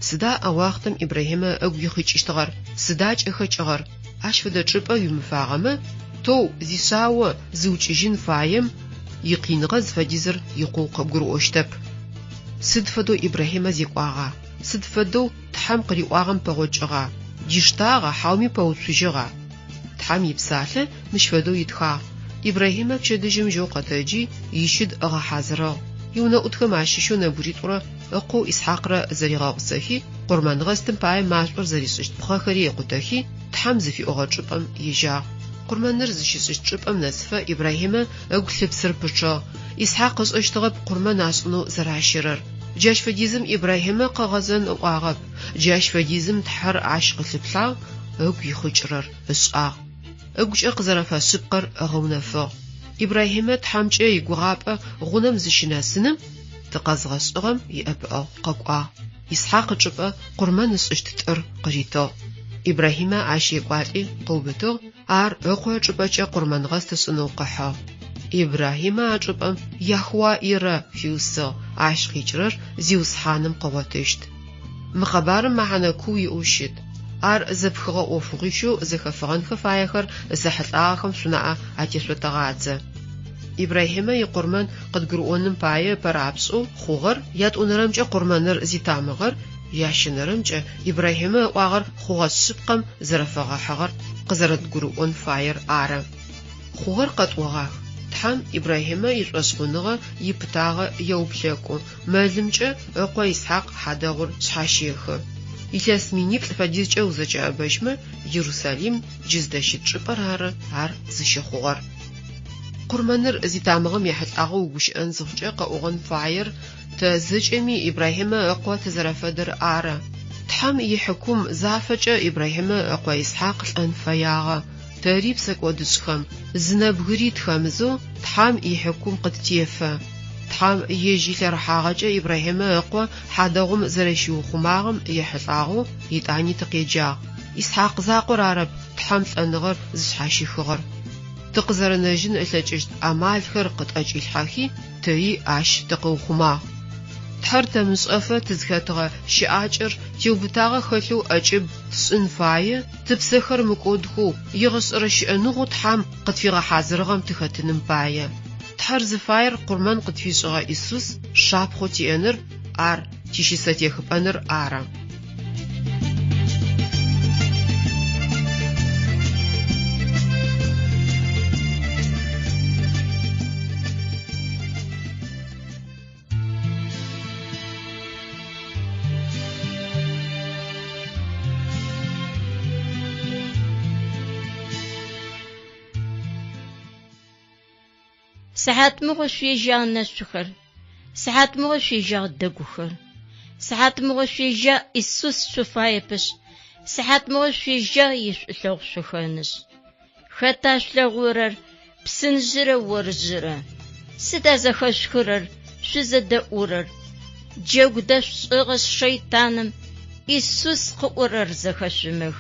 Сыда ауахътэм Ибрахьимэ ыгу ихъыкӏыщтыгъэр, сыда кӏэхэкӏыгъэр? Ащ фэдэ чӏыпӏэ уимыфагъэмэ, тоу зишъао зыукӏыжьын фаем, икъиныгъэ зыфэдизыр икъоу къыбгурыӏощтэп. Сыд фэдэу Ибрахьимэ зекӏуагъа? Сыд фэдэу тхьэм къыриӏуагъэм пэгъокӏыгъа? Диштагъа, хьауми пэуцужьыгъа? Тхьэм ипсалъэ мыщ фэдэу итхагъ. Ибрахьимэ пчэдыжьым жьэу къэтэджи, ищыд ыгъэхьазырыгъ. Иунэ ӏутхэм ащыщэу нэбуритӏурэ ыкъоу Исхьакърэ зэригъэгъусэхи, къурмэн гъэстым пае машӏор зэришӏыщт пхъэхэри екъутэхи, тхьэм зыфиӏогъэ чӏыпӏэм ежьагъ. Къурмэныр зыщишӏыщт чӏыпӏэм нэсфэ Ибрахьимэ ыгу лъыпсыр пычъыгъ. Исхьакъ ышӏэщтыгъэп къурмэн ашӏынэу зэращэрэр. Джащ фэдизым Ибрахьимэ къэгъэзэн ыӏуагъэп. Джащ фэдизым тхьэр ащ къылъыплъагъ, ыгу ихъыкӏырэр ышӏагъ. Ыгукӏэ къызэрэфэшъыпкъэр ыгъэунэфыгъ. Ибрахьимэ тхьамкӏэ игугъапӏэ гъунэм зыщынэсыным, тыкъэзгъэшӏыгъэм иӏэпыӏэгъу къэкӏуагъ. Исхьакъ чӏыпӏэ къурмэн ышӏыщт тӏыр къыритыгъ. Ибрахьимэ ащ екӏуалӏи къыубытыгъ, ар ыкъо чӏыпӏэкӏэ къурмэн гъэст ышӏынэу къыхьыгъ. Ибрахьимэ а чӏыпӏэм Яхъуа Ирэ фиусыгъ, ащ къикӏырэр зиусхьаным къыгъотыщт. Мы къэбарым мэхьанэ куу иӏэу щыт. Ар зэпхыгъэ ӏофыгъищэу зэхэфыгъэнхэ фаехэр зэхьылӏагъэхэм шъунаӏэ атешъотэгъадзэ. Ибрахьимэ икъурмэн къыдгурыӏоным пае пэрапшӏэу хъугъэр, ятӏонэрэмкӏэ къурмэныр зитамыгъэр, ящэнэрэмкӏэ Ибрахьимэ ыӏуагъэр хъугъэ шъыпкъэм зэрэфэгъэхьыгъэр къызэрэдгурыӏон фаер ары. Хъугъэр къэтӏогъагъ. Тхьэм Ибрахьимэ ишӏошъхъуныгъэ ипытагъэ еуплъэкӏу. Мэлымкӏэ ыкъо Исхьакъ хьадэгъур шъхьащехы. Илъэс миниплӏ фэдизкӏэ узэкӏэӏэбэжьмэ, Иерусалим джыздэщыт чӏыпӏэр ары, ар зыщыхъугъэр. Къурмэныр зитамыгъэм ехьылӏагъэу угущыӏэн зыхъукӏэ къэӏогъэн фаер, тэ зэкӏэми Ибрахьимэ ыкъо тызэрэфэдэр ары. Тхьэм ихьыкум зафэкӏэ Ибрахьимэ ыкъо Исхьакъ лӏэн фэягъэ. Тэри псэкӏодышъхэм зынэбгыри тхэмызэу тхьэм ихьыкум къыттефэ. Тхьэм ежьи лъэрыхьагъэкӏэ Ибрахьимэ ыкъо хьадэгъум зэрэщиухъумагъэм ехьылӏагъэу итӏани тыкъеджагъ. Исхьакъ закъор арэп тхьэм лӏэныгъэр зышъхьащихыгъэр. Тыкъызэрэнэжьын ылъэкӏыщт амалхэр къытӏэкӏилъхьэхи, тэри ащ тыкъыухъумагъ. Тхьэр тэмышӏэфэ тызхэтыгъэ щыӏакӏэр теубытагъэ хэлъэу ӏэкӏыб тшӏын фае, тыпсэхэр мыкӏодхэу игъышӏэрэ щыӏэныгъэу тхьэм къытфигъэхьазырыгъэм тыхэтыным пае. Тхьэр зыфаер къурмэн къытфишӏыгъэ Исус шапхъо тиӏэныр, ар тищысэтехыпӏэныр ары. ساعات مغو شويجا نشخر ساعات مغو شويجا دغخر ساعات مغو شويجا إسوس شفايبش ساعات مغو شويجا يشلوغ شخنش خطاش لغورر بسنجر ورجر سدا زخشخرر شزد أورر جودش أغش شيطانم إسوس قورر زخشمخ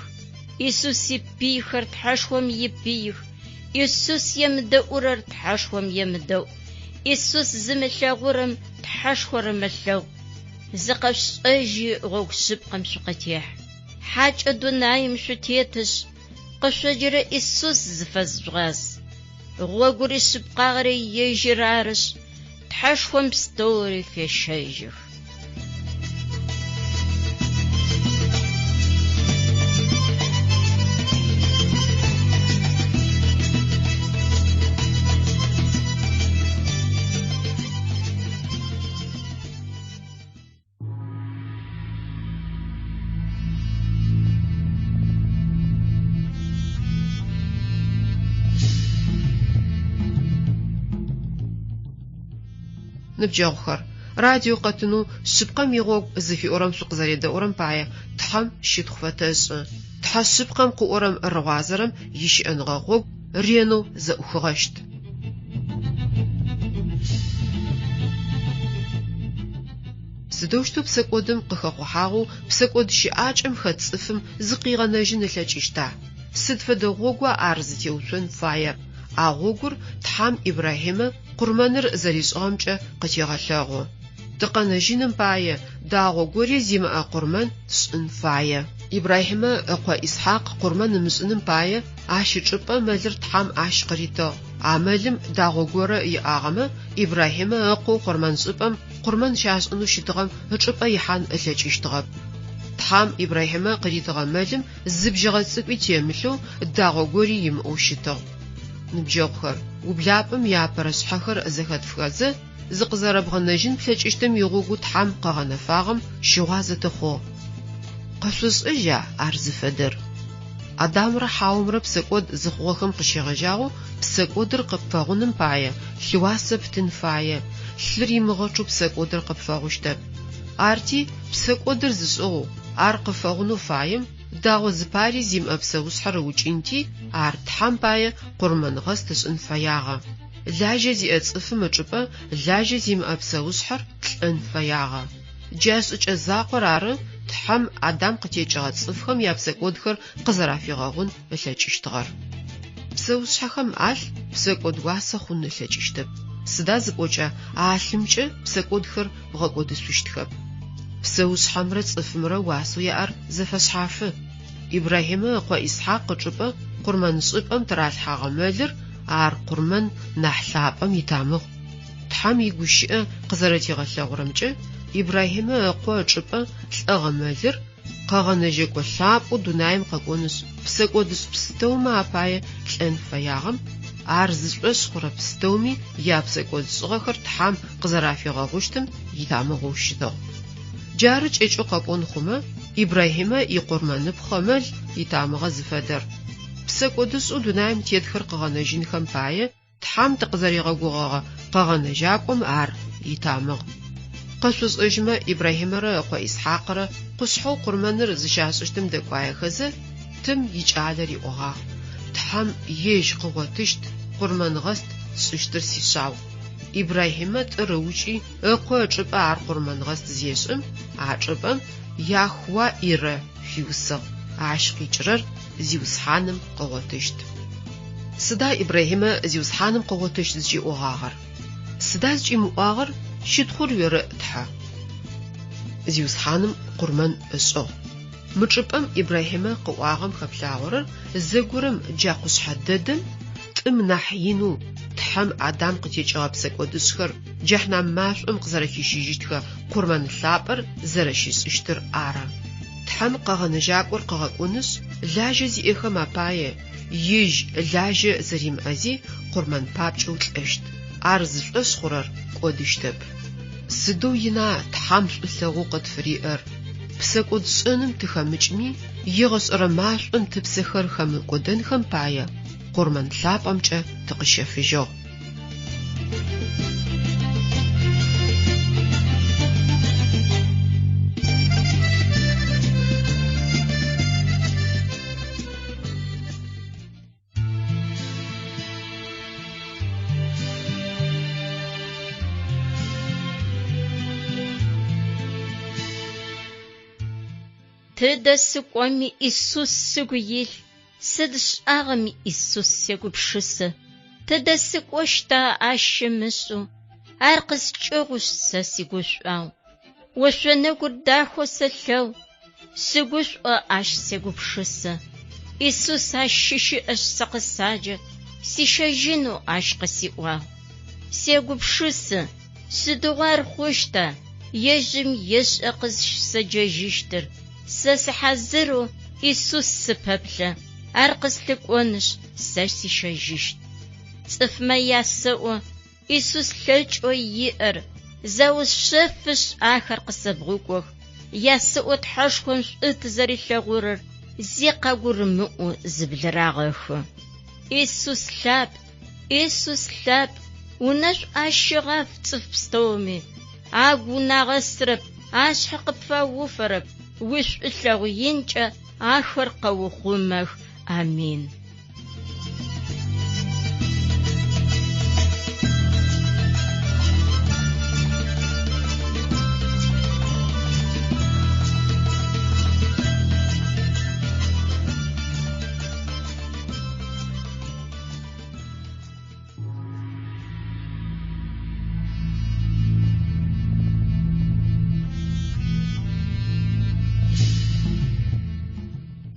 إسوس يبيخر تحشوم يبيخ إسوس يمدأورر تحشوم يمدأ إسوس زمشاغورم تحشور مشلو زقش أجي غوغ شبقم شقتيح حاج أدونايم شتيتش قشجر إسوس زفزغاز غوغوري شبقاغري يجرارش تحشوم ستوري في الشيجخ نبجاوخر راديو قتنو شبقم يغوغ زفي أورم سوق زريدة أورم بايا تحم شيتخفتش تحا شبقم قو أورم الروازرم يشي أنغاغوغ رينو زأخغشت سدوشتو بسكودم قخخوحاغو بسكود شياجم ختصفم زقيغا نجن لچيشتا سدفدغوغوا أرزتيوتون فاير أغوغر تحم إبراهيم قرمانر زريشغامچ قتيغالغو تقنجينم باية داغو غوري زيما قرمان تسن فاية إبراهيم أقوى إسحاق قرمان مسنم باية عاشي چپا ملر تحم عاش قريتو عملم داغو غورا يآغم إبراهيم أقو قرمان سبم قرمان شاش انو شتغم چپا يحان ألچيشتغب تحم إبراهيم قريتغم ملم زبجغل سكوي تيملو داغو غوري يمقوشتغ نبجاوخر وبلابم يابرسحخر زخدفغازه زقزربغنجين بلچشتم يغوغو تحم قغنفاغم شوازتخو قصص إجا أرزفدر أدامر حاومر بسكود زخوخم قشيغجاغو بسكودر قبفاغونم باية لواسب تنفاية لري مغوچو بسكودر قبفاغوشتب آرتي بسكودر زسوغو آر قفاغونو فايم داغو زباري زيم أبسوس حروج انتي آر تحم باية قرمان غستس انفاياغا لاجة زي أتصف مجبا لاجة زيم أبسوس حر انفاياغا جاس اجازاقر آر تحم آدم قتيجاغت صفخم يابسكودخر قزرافيغاغون بلچشتغر بسوس حخم آل بسكود واسخون لچشتب سدا زبوچا آلمچ بسكودخر بغاقودسوشتخب بسوس حمرت صفمرا واسو يار زفشحافه إبراهيم أقوى إسحاق قطبا قرمان صبام ترالحاغ مالر آر قرمان نحلابام يتامغ تحام يقوشئ قزرتي غلغرمج إبراهيم أقوى قطبا تلغ مالر قاغنجيك وثاب ودنايم قاقونس بسكودس بستوما أبايا تلن فياغم آر زشوش خورا بستومي يابسكودس غخر تحام قزرافي غاقوشتم يتامغوشتغ جارج اچو قاقون خما إبراهيم يقرمان بخمل يتامغ زفدر بسكودس ودنايم تيدخر قاغنجين خم بايا تحام تقزري غاقوغا قاغنجاكم آر يتامغ قصص اجما إبراهيم را اقوى إسحاق را قصحو قرمانر زشاسشتم دقوايا خزه تم يجعالري اوغا تحام يج قواتشت قرمان غست سشتر سيشاو إبراهيم تروجي اقوى چبا عر قرمان غست زيشم عجبم ياخوا إيرا فيوسغ عشقي جرر زيوسحانم قواتشت سدا إبراهيم زيوسحانم قواتشت زي اوغاغر سدا زي مؤاغر شدخور يرى تحا زيوسحانم قرمان اسو مجبم إبراهيم قواغم خبلاغر زغورم جاقوس حددم تم نحينو تحم آدم قتيجاب سكودسخر جهنم ماشم قزركيشيجتخ قرمان لابر زرشيس اشتر آرا تحم قاغنجاقور قاغونس لاجه زي اخما بايه يج لاجه زريم ازي قرمان بابچو تلشت ارز اسخرر قودشتب سدو ينا تحم لغو قد فريئر بسكود سنم تخمجمي يغس رماش انت بسخر خم قدن خم بايه قرمان لاب امچه تقشفجو Тыдасыкӏоми Иисус сыгу ил, сыд шӏагъэми Иисус сегупшысы. Тыдасыкӏощта ащымышӏу, ар къыскӏыгъущ сэ сигушӏуау. Ошъонэгур дахэу сэлъэу, сигушӏо ащ сегупшысы. Иисус ащ щыщыӏэшъ сэ къысаджэ, сищэжьынэу ащ къысиӏуагъ. Сегупшысы, сыдигъо ар хъущта, ежьым ешӏэ къысщэджэжьыщтыр. Сэ сыхьазырэу Иисус сыпэплъэ, ар къыслъыкӏонышъ, сэ сищэжьыщт. Цӏыфмэ ясэӏо, Иисус лъэкӏо иӏэр, зэусшъэфышъ ахэр къысэбгъукӏох. Ясэӏо тхьэшхом шӏу тызэрилъэгъурэр, зи къагурымыӏу зыблырагъэхы. Иисус лъап, Иисус лъап, унэшӏу ащыгъэф цӏыф пстэуми. Агу унагъэсырэп, ашъхьэ къыпфэуфэрэп, ушӏулъэгъу инкӏэ ахэр къэухъумэх. Амин.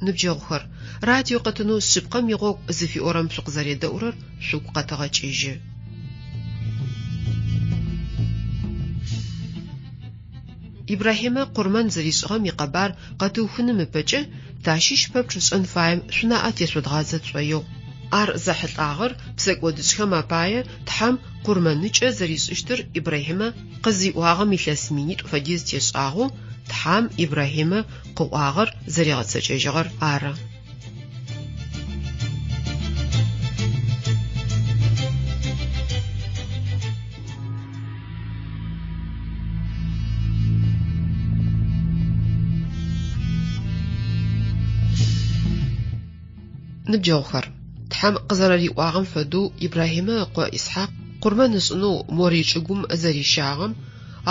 Ныбджэгъухэр, радио къэтынэу сшъыпкъэм игъогу зыфиӏорэм шъукъызэредэӏурэр шъугу къэтэгъэкӏыжьы. Ибрахимэ къурмэн зэришӏыгъэм икъэбар къэтыухыным ыпэкӏэ тащищ пэпчъ шӏэн фаем шъунаӏэ тешъодгъазэ тшӏоигъу. Ар зэхьылӏагъэр псэкӏодышхэм апае тхьэм къурмэныкӏэ зэришӏыщтыр Ибрахимэ къызиӏуагъэм илъэс минитӏу фэдиз тешӏагъэу тхьэм Ибрахимэ къыӏуагъэр зэригъэцэкӏэжьыгъэр ары. Ныбджэгъухэр, тхьэм къызэрэриӏуагъэм фэдэу Ибрахимэ ыкъо Исхьакъ къурмэн ышӏынэу Морий чӏыгум зэрищагъэм,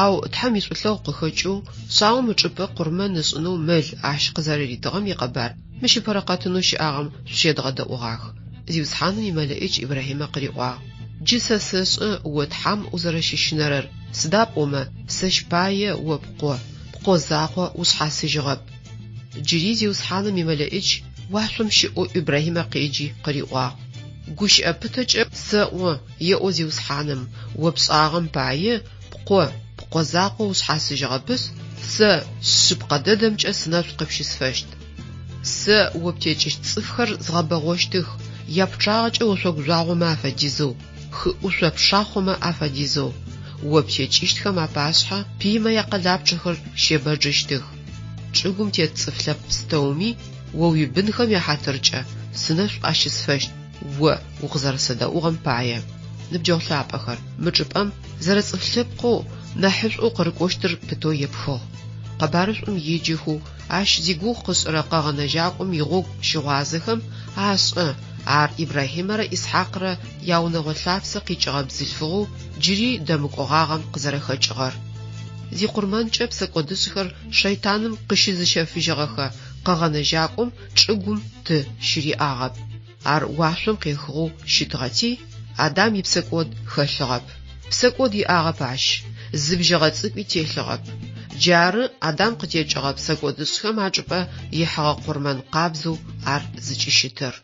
ау тхьэм ишӏулъэгъу къыхэкӏэу шъауэм ычӏыпӏэ къурмэн ышӏынэу мэл ащ къызэрыритыгъэм икъэбар мыщыпэрэ къэтынэу щыӏагъэм шъущедгъэдэӏугъагъ. Зиусхьаным имэлэӏыкӏ Ибрахимэ къыриӏуагъ: джы сэ сэшӏы о тхьэм узэрэщыщынэрэр, сыда пӏомэ сэ щпае о пкъо закъо ушъхьасыжьыгъэп. Джыри Зиусхьаным имэлэӏыкӏ уашъом щыӏэу Ибрахимэ къеджи къыриӏуагъ: гущыӏэ пытэкӏэ сэӏо еӏо Зиусхьаным, о пшӏагъэм пае пкъо закъо ушъхьасыжьыгъэпыс, сэ шъыпкъэ дэдэмкӏэ сынэшъу къыпщысфэщт. Сэ о птекӏыщт цӏыфхэр згъэбэгъощтых, япчъагъэкӏэ ошъогу жъуагъомэ афэдизэу, хыӏушъо пшахъомэ афэдизэу. О птекӏыщтхэм апашъхьэ пимэ якъэлапчъэхэр щебэджыщтых. Чӏыгум тет цӏыф лъэп пстэуми о уибынхэм яхьатыркӏэ сынэшъу ащысфэщт о укъызэрэсэдэӏугъэм пае. Ныбджэгъу лъапӏэхэр, мы чӏыпӏэм зэрэцӏыф лъэпкъэу нахьышӏу къырыкӏощтыр пытэу епхыгъ. Къэбарышӏум еджэхэу ащ зигугъу къышӏырэ къэгъэнэжьакӏом игъогу щыгъуазэхэм ашӏы ар Ибрахимэрэ Исхьакърэ яунэгъо лъапсэ къикӏыгъэ бзылъфыгъэу джыри дэмыкӏогъагъэм къызэрэхэкӏыгъэр. Зи къурмэнкӏэ псэкӏодышъхэр шэйтаным къыщызыщэфыжьыгъэхэ къэгъэнэжьакӏом чӏыгум ты щыриӏагъэп. Ар уашъом къехыгъэу щытыгъэти Адам ипсэкӏод хэлъыгъэп. Псэкӏод иӏагъэп ащ, зыбжьэгъэ цӏыкӏуи телъыгъэп. Джары Адам къытекӏыгъэ псэкӏодышъхэм ачӏыпӏэ ихьыгъэ къурмэн къабзэу ар зыкӏыщытыр.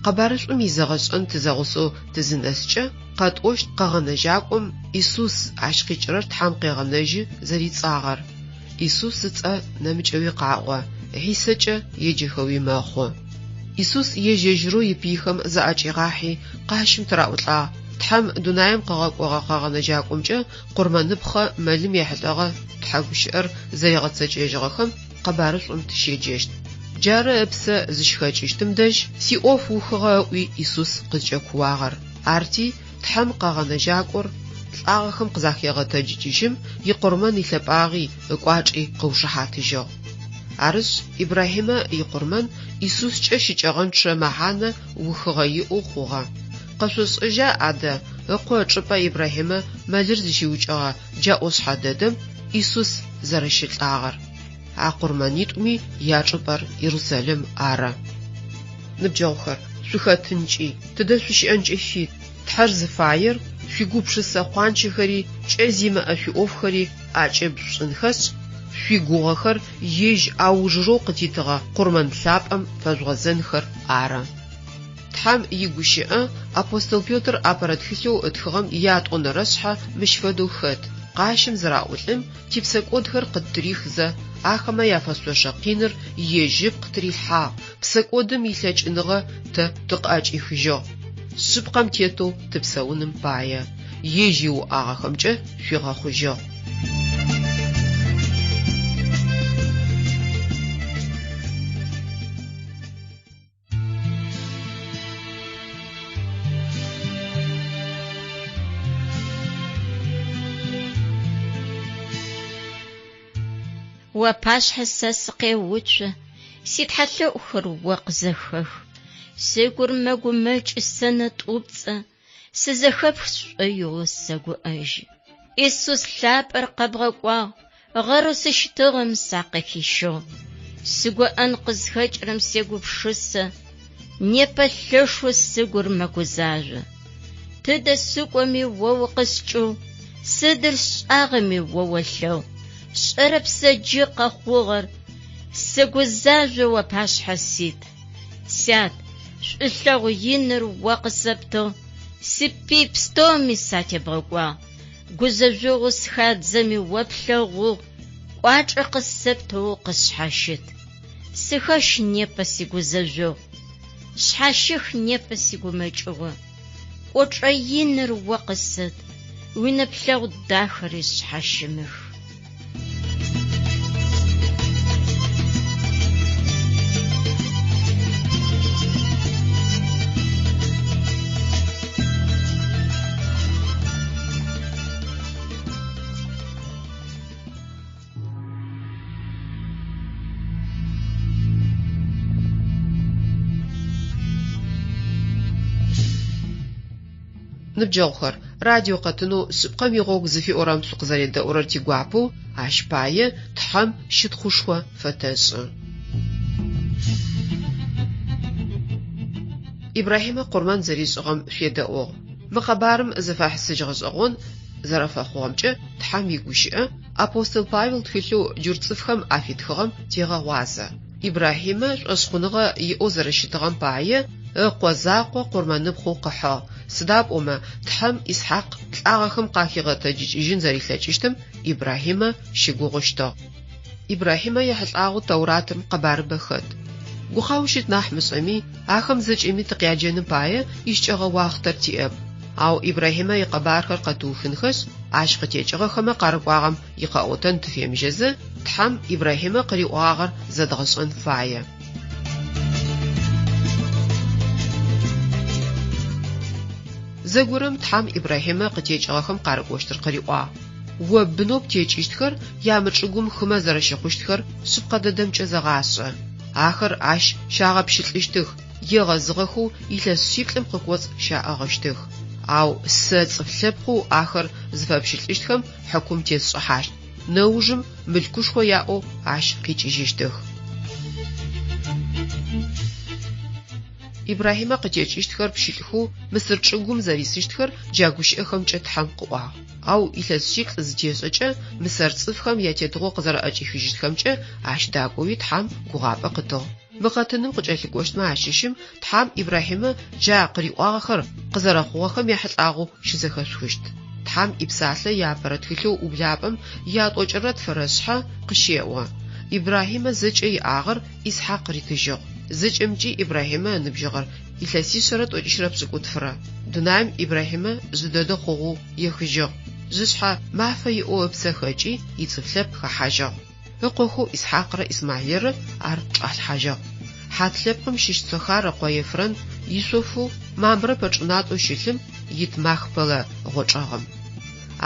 Къэбарышӏум изэгъэшӏэн тызэгъусэу тызынэскӏэ къэтӏощт къэгъэнэжьакӏом Иисус ащ къикӏырэр тхьэм къегъэнэжьы зэрицӏагъэр. Иисус ыцӏэ нэмыкӏэуи къаӏо, Хьисэкӏэ еджэхэуи мэхъу. Иисус ежьэжьырэу ипихэм зэӏэкӏигъахьи къащым тыраӏулӏагъ: тхьэм дунаем къэгъэкӏогъэ къэгъэнэжьакӏомкӏэ къурмэныпхъэ мэлым ехьылӏэгъэ тхьэгущыӏэр зэригъэцэкӏэжьыгъэхэм къэбарышӏум тыщеджэщт. Джары ыпсэ зыщхэкӏыщтым дэжь сиӏоф ухыгъэ ыӏуи Иисус къызкӏэкуагъэр. Арти тхьэм къэгъэнэжьакӏор лӏагъэхэм къызахегъэтэджыжьым икъурмэн илъэпӏагъи ыкӏуачӏи къыушыхьатыжьыгъ. Арышъ Ибрахимэ икъурмэн Иисускӏэ щыкӏэгъэнчъэ мэхьанэ ухыгъэ иӏэу хъугъэ. Къэшъошӏыжьа адэ ыкъо чӏыпӏэ Ибрахимэ мэлыр зыщиукӏыгъэ джаӏошъхьэ дэдэм Иисус зэрэщылӏагъэр. акъурманитӏуми ячӏыпӏэр Иерусалим ары. Ныбджэгъухэр, шъухэтынкӏи, тыдэ шъущыӏэнкӏэ шъуит, тхьэр зыфаер, шъуигупшысэ хъуанчэхэри, кӏэ зимыӏэ шъуиӏофхэри акӏыбшӏынхэс, шъуигугъэхэр ежь аужырэу къытитыгъэ къурмэн лъапӏэм фэжъугъэзэнхэр ары. Тхьам игущыӏэ апостол Пётр апэрэ тхылъэу ытхыгъэм ятӏонэрэ шъхьэ мыщ фэдэу хэт. Къащым зыраӏулӏым типсэкӏодхэр къыттырихзэ, ахэмэ яфэсшъошэ къиныр ежьы къытрилъхьагъ, псэкӏодым илъэкӏыныгъэ тэ тыкъакӏихыжьыгъ. Шъыпкъэм тетэу тыпсэуным пае, ежь иуӏагъэхэмкӏэ шъуигъэхъужьыгъ. Уапашъхьэ сэ сыкъеуцо, ситхьэлъэӏухэр о къызэхэх. Сыгур мэгумэкӏ сэнэтӏупцӏэ, сызэхэпх сшӏоигъо сэгуӏэжьы. Иисус лъапӏэр къэбгъэкӏуагъ, гъэру сыщтыгъэм сакъыхищыгъ. Сыгуӏэн къызхэкӏрэм сегупшысэ, непэ лъэшъо сыгур мэгузажъо. Тыдэ сыкӏоми о укъыскӏыгъ, сыдыр сшӏагъэми о олъэгъу. Шӏэрэ псэджы къэхъугъэр, сыгузажъо уапашъхьэ сит. Сят, шӏулъэгъу иныр о къысэптыгъ, сипи пстоми сатебгъэкӏуагъ. Гузэжъогъу схадзэми о плъэгъугъ, кӏуачӏэ къысэптыгъэу къысшъхьащыт. Сыхэщ непэ сигузэжъогъу, шъхьащых непэ сигумэкӏыгъо. Кӏочӏэ иныр о къысэт, уинэплъэгъу дахэри шъхьащымых. Ныбджэгъухэр, радио къэтынэу шъыпкъэм игъогу зыфиӏорэм шъукъызэредэӏурэр тигуапэу, ащ пае тхьэм щытхъушхо фэтэшӏы. Ибрахимэ къурмэн зэришӏыгъэм шъуедэӏугъ. Мы къэбарым зыфахьсыжьыгъэ шӏэгъон зэрэфэхъугъэмкӏэ тхьэм игущыӏэ апостол Павел тхылъэу джур цӏыфхэм афитхыгъэм тегъэгъуазэ. Ибрахимэ шӏошхъуныгъэ иӏэу зэрэщытыгъэм пае къозакъо къурмэныбгъэу къыхьыгъ. Сыда пӏомэ тхьэм Исхьакъ лӏагъэхэм къахигъэтэджыкӏыжьын зэрилъэкӏыщтым Ибрахимэ щыгугъыщтыгъ. Ибрахимэ ехьылӏагъэу Тауратым къэбарыбэ хэт. Гухъау щыт нахь мышӏэми, ахэм зэкӏэми тыкъяджэным пае ищкӏэгъэ уахътэр тиӏэп. Ау Ибрахимэ икъэбархэр къэтыухынхэс, ащ къытекӏыгъэхэмэ къарыкӏуагъэм икъэӏотэн тыфемыжьэзэ, тхьэм Ибрахимэ къыриӏуагъэр зэдгъэшӏэн фае. Зэгорэм тхьэм Ибрахимэ къытекӏыгъэхэм къарыкӏощтыр къыриӏуагъ. О бынэу птекӏыщтхэр ямычӏыгум хымэ зэрэщыхъущтхэр шъыпкъэ дэдэмкӏэ зэгъашӏэ. Ахэр ащ щагъэпщылӏыщтых, егъэзыгъэхэу илъэс шиплӏым къыкӏоцӏ щаӏэгъэщтых. Ау сэ цӏыф лъэпкъэу ахэр зыфэпщылӏыщтхэм хьакум тесшӏыхьащт. Нэужым мылъкушхо яӏэу ащ къикӏыжьыщтых. Ибрахимэ къытекӏыщтхэр пщылӏхэу Мысыр чӏыгум зэрисыщтхэр джагущыӏэхэмкӏэ тхьэм къыӏуагъ. Ау илъэс шиплӏ зытешӏэкӏэ Мысыр цӏыфхэм ятетыгъэу къызэрэӏэкӏихыжьыхэмкӏэ ащ дакӏоуи тхьэм гугъапӏэ къытыгъ. Мы къэтыным къыкӏэлъыкӏощтмэ ащыщым тхьэм Ибрахимэ джа къыриӏуагъэхэр къызэрэхъугъэхэм яхьылӏагъэу щызэхэшъущт. Тхьэм ипсалъэ япэрэ тхылъэу ублапӏэм ятӏокӏэрэ тфэрэшъхьэ къыщеӏо. Ибрахимэ зэкӏэ иӏагъэр Исхьакъ ритыжьыгъ. Зэкӏэмкӏи Ибрахимэ ыныбжьыгъэр илъэсишъэрэ тӏокӏищрэ пшӏыкӏутфырэ. Дунаим Ибрахимэ зыдэдэ хъугъэу ехыжьыгъ. Зышъхьэ мафэ иӏэу ыпсэхэкӏи ицӏыф лъэпкъ хахьажьыгъ. Ыкъоху Исхьакърэ Исмаилрэ ар пшӏалъхьажьыгъ. Хьат лъэпкъым щыщ-цохар ыкъоефрэн ишъофу мамрэ пэчӏынатӏэу щылъым ит махпэлэ гъочӏэгъым.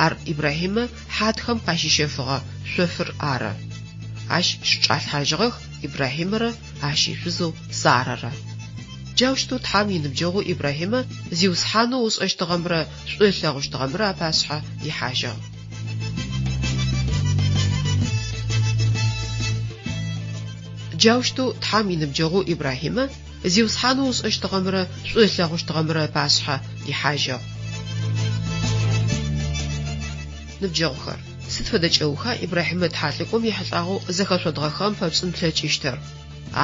Ар Ибрахимэ хьатхэм къащищэфыгъэ шъофыр ары. Ащ щыпшӏалъхьажьыгъэх Ибрахимрэ ащишъузэу Саррэ. Джаущтэу тхьэм иныбджэгъу Ибрахимэ зиусхьанэу ышӏэщтыгъэмрэ шӏулъэгъущтыгъэмрэ апашъхьэ ихьажьыгъ. джаущту тхам иныбджэгъу Ибрахимэ зиусхьанэу ушӏэщтыгъэмрэ шӏулъэгъущтыгъэмрэ пашъхьэ ихьажьыгъ. Ныбджэгъухэр сыд фэдэ кӏэуха Ибрахимэ тхьалъыкӏом ихьылӏагъэу зэхэшъодгъэхэм пэпшӏын плъэкӏыщтэр?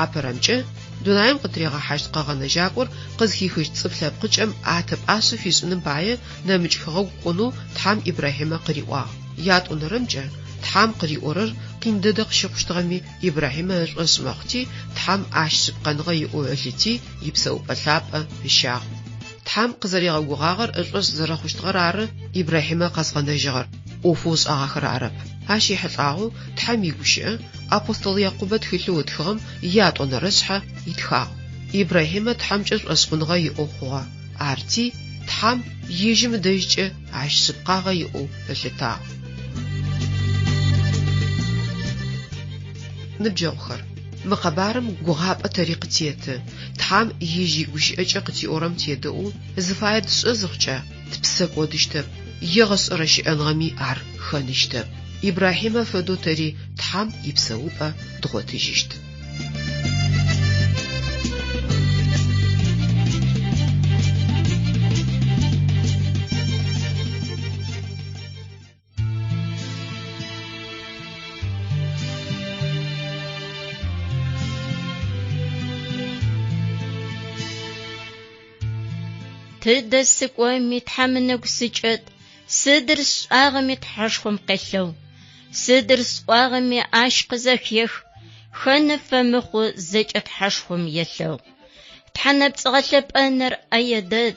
Апэрэмкӏэ дунаим къытрегъэхьащт къэгъэнэжьакӏор къызхихыжь цӏыф лъэпкъыкӏэм атыпӏашъэ фишӏыным пае нэмыкӏ-хэгъэгу кӏонэу тхьам Ибрахимэ къыриӏуагъ. Ятӏонэрэмкӏэ тхьам къыриӏорэр къин дэдэ къыщыхъущтыгъэми Ибрахимэ ышӏошъ мэхъути тхьам ащ шъыпкъэныгъэ иӏоу ылъыти ипсэупӏэ лъапӏэ ищагъ. Тхьам къызэригъэгугъагъэр ышӏошъ зэрэхъущтыгъэр ары Ибрахимэ къэзгъэнэжьыгъэр ӏофэу ышӏагъэхэр арэп. Ащ ихьылӏагъэу тхьам игущыӏэ апостол Якъубэ тхылъэу ытхыгъэм ятӏонэрэ шъхьэ итхагъ. Ибрахимэ тхьамкӏэ шӏошъхъуныгъэ иӏоу хъугъэ. Арти тхьам ижьым дэжькӏэ ащ шъыпкъагъэ иӏоу ылъытагъ. Ныбджэгъухэр мы къэбарым гугъапӏэ тэри къытеты. Тхьам ижь игущыӏэкӏэ къытиӏорэм тедэӏу зыфае дышӏэзыгъкӏэ тыпсэкӏодыщтэп. Егъэшӏэрэ щыӏэныгъэми ар хэныщтэп. Ибрахимэ фэдэу тэри тхьам ипсэупӏэ дгъотыжьыщт. Тыдэ сыкӏоми тхьам ынэгу сыкӏэт, сыдыр сшӏагъэми тхьэшхом къелъэу, сыдыр сӏуагъэми ащ къызэхех, хэны фэмыхъу зэкӏэ тхьэшхом елъэгъу. Тхьэнэпцӏыгъэ лъэпӏэнэр ӏэе дэд,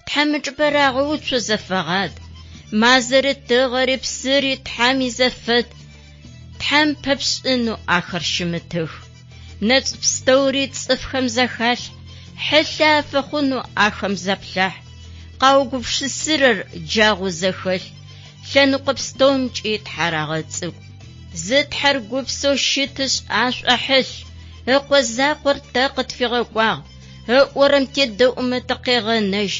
тхьэмыкӏбэрагъэуцо зэфэгъад, мазэри тыгъэри псыри тхьам изэфэт, тхьам пэпшӏынэу ахэр щымытых. Нэцӏ пстэури цӏыфхэм зэхалъ, хьылъафэ хъунэу ахэм зэплъахь, къаугупшысырэр джагъу зэхэлъ, лъэныкъо пстэумкӏи тхьэрагъэцӏыкӏу. Зы тхьэргупсэу щытышъ ашӏохьылъ, ыкъо закъор тэ къытфигъэкӏуагъ, ыӏорэм тедэӏумэ тыкъегъэнэжь,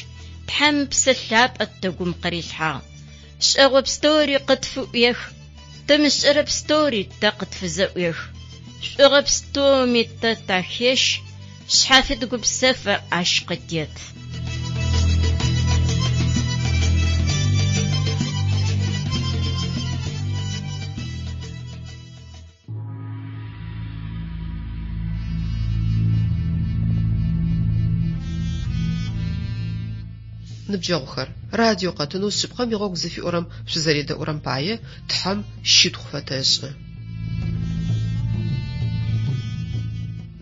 тхьам псэлъапӏэ тыгум къырилъхьагъ. Шӏэгъо пстэури къытфыӏуех, тымышӏэрэ пстэури тэ къытфызэӏуех. Шӏугъэ пстэуми тэ тахещ, шъхьафит гупсэфэр ащ къытет. Ныбджэгъухэр радио къэтынэу шъыпкъэм игъогу зыфиӏорэм шъузэредэӏурэм пае тхьам щитхъу фэтэшӏы.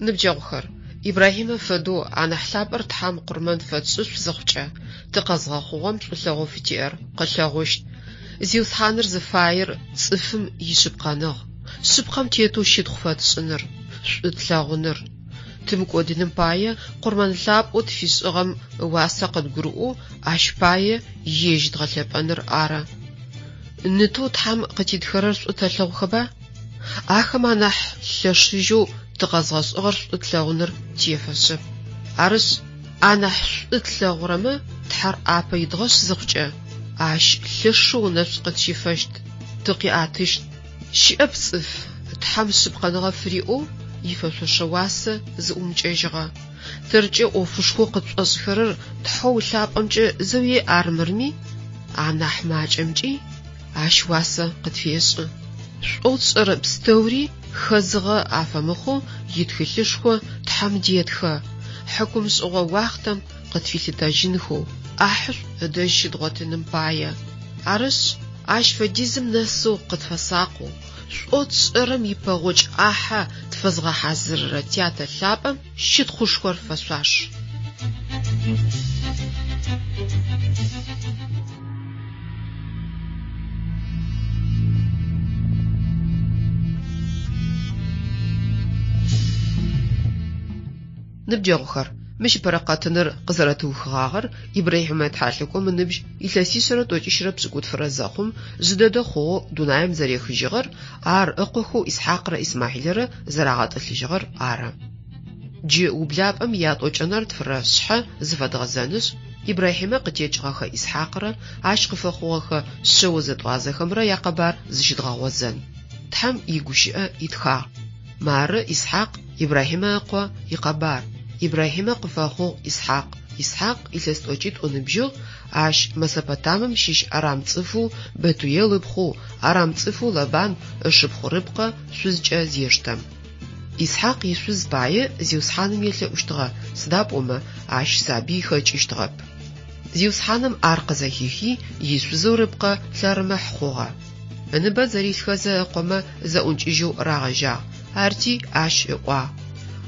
Ныбджэгъухэр Ибрахимэ фэдэу анахь лъапӏэр тхьам къурмэн фэшӏышъу зыхъукӏэ тыкъэзгъэхъугъэм шӏулъэгъоу фитиӏэр къэлъэгъущт. Зиусхьаныр зыфаер цӏыфым ишъыпкъэныгъ, шъыпкъэм тетэу щитхъу фэтшӏыныр, шӏутлъэгъуныр. Тымыкӏодыным пае къурмэн лъапӏэу тфишӏыгъэм уасэ къыдгурыӏоу ащ пае ежь дгъэлъэпӏэныр ары. Нытоу тхьам къытитхэрэр шӏутэлъэгъухэба? Ахэм анахь лъэшыжьэу тыкъэзгъэшӏыгъэр шӏутлъэгъуныр тефэшъэп. Арышъ анахь шӏутлъэгъурэмэ тхьэр ӏапэ идгъэшъ зыхъукӏэ ащ лъэшэу нэшӏу къытщифэщт, тыкъиӏатыщт. Щыӏэп цӏыф тхьам шъыпкъэныгъэ фыриӏоу ифэшъошэ уасэ зыӏумыкӏэжьыгъэ. Тэркӏэ ӏофышхо къытшӏошӏхэрэр тхьэу лъапӏэмкӏэ зэуи армырми, анахь макӏэмкӏи ащ уасэ къытфешӏы. Шӏоу тшӏэрэ пстэури хэзыгъэ афэмыхъу итхылъышхо тхьам детхэ, хьакумшӏыгъо уахътэм къытфилъытэжьынхэу ӏахьышӏу ыдэжь щыдгъотыным пае. Арышъ ащ фэдизым нэсэу къытфэсакъоу, шӏо тшӏэрэм ипэгъокӏ ӏахьэ тфэзгъэхьазырырэ тятэ лъапӏэм щытхъушхор фэшъуашъ. Ныбджэгъухэр мыщыпэрэ къэтыныр къызэрэтыухыгъагъэр Ибрахимэ тхьалъыкӏом ыныбжь илъэсишъэрэ тӏокӏищрэ пшӏыкӏутфырэ зэхъум жыдэдэ хъугъэу дунаим зэрехыжьыгъэр ар ыкъохэу Исхьакърэ Исмаилърэ зэрагъэтӏылъыжьыгъэр ары. Джы ублапӏэм ятӏокӏэнэр тфырэ шъхьэ зыфэдгъэзэнышъ Ибрахимэ къытекӏыгъэхэ Исхьакърэ ащ къыфэхъугъэхэ шъэо зэтӏуазэхэмрэ якъэбар зыщыдгъэгъозэн. Тхьам игущыӏэ итхагъ. مار إسحاق إبراهيم أقوى يقبار إبراهيم قفاخو إسحاق إسحاق إلستوجيت أنبجو عش مسابتامم شيش أرام تصفو بتويل بخو أرام تصفو لبان أشبخو ربقة سوزجا زيشتم إسحاق يسوز باية زيوسحانم يلي أشتغى سداب أمه عش سابي خج اشتغب زيوسحانم أرقزهيهي يسوزو ربقة لارمح خوغا أنبا زريل خزا قوما زاونجيجو راغجا أرتي عش إقوا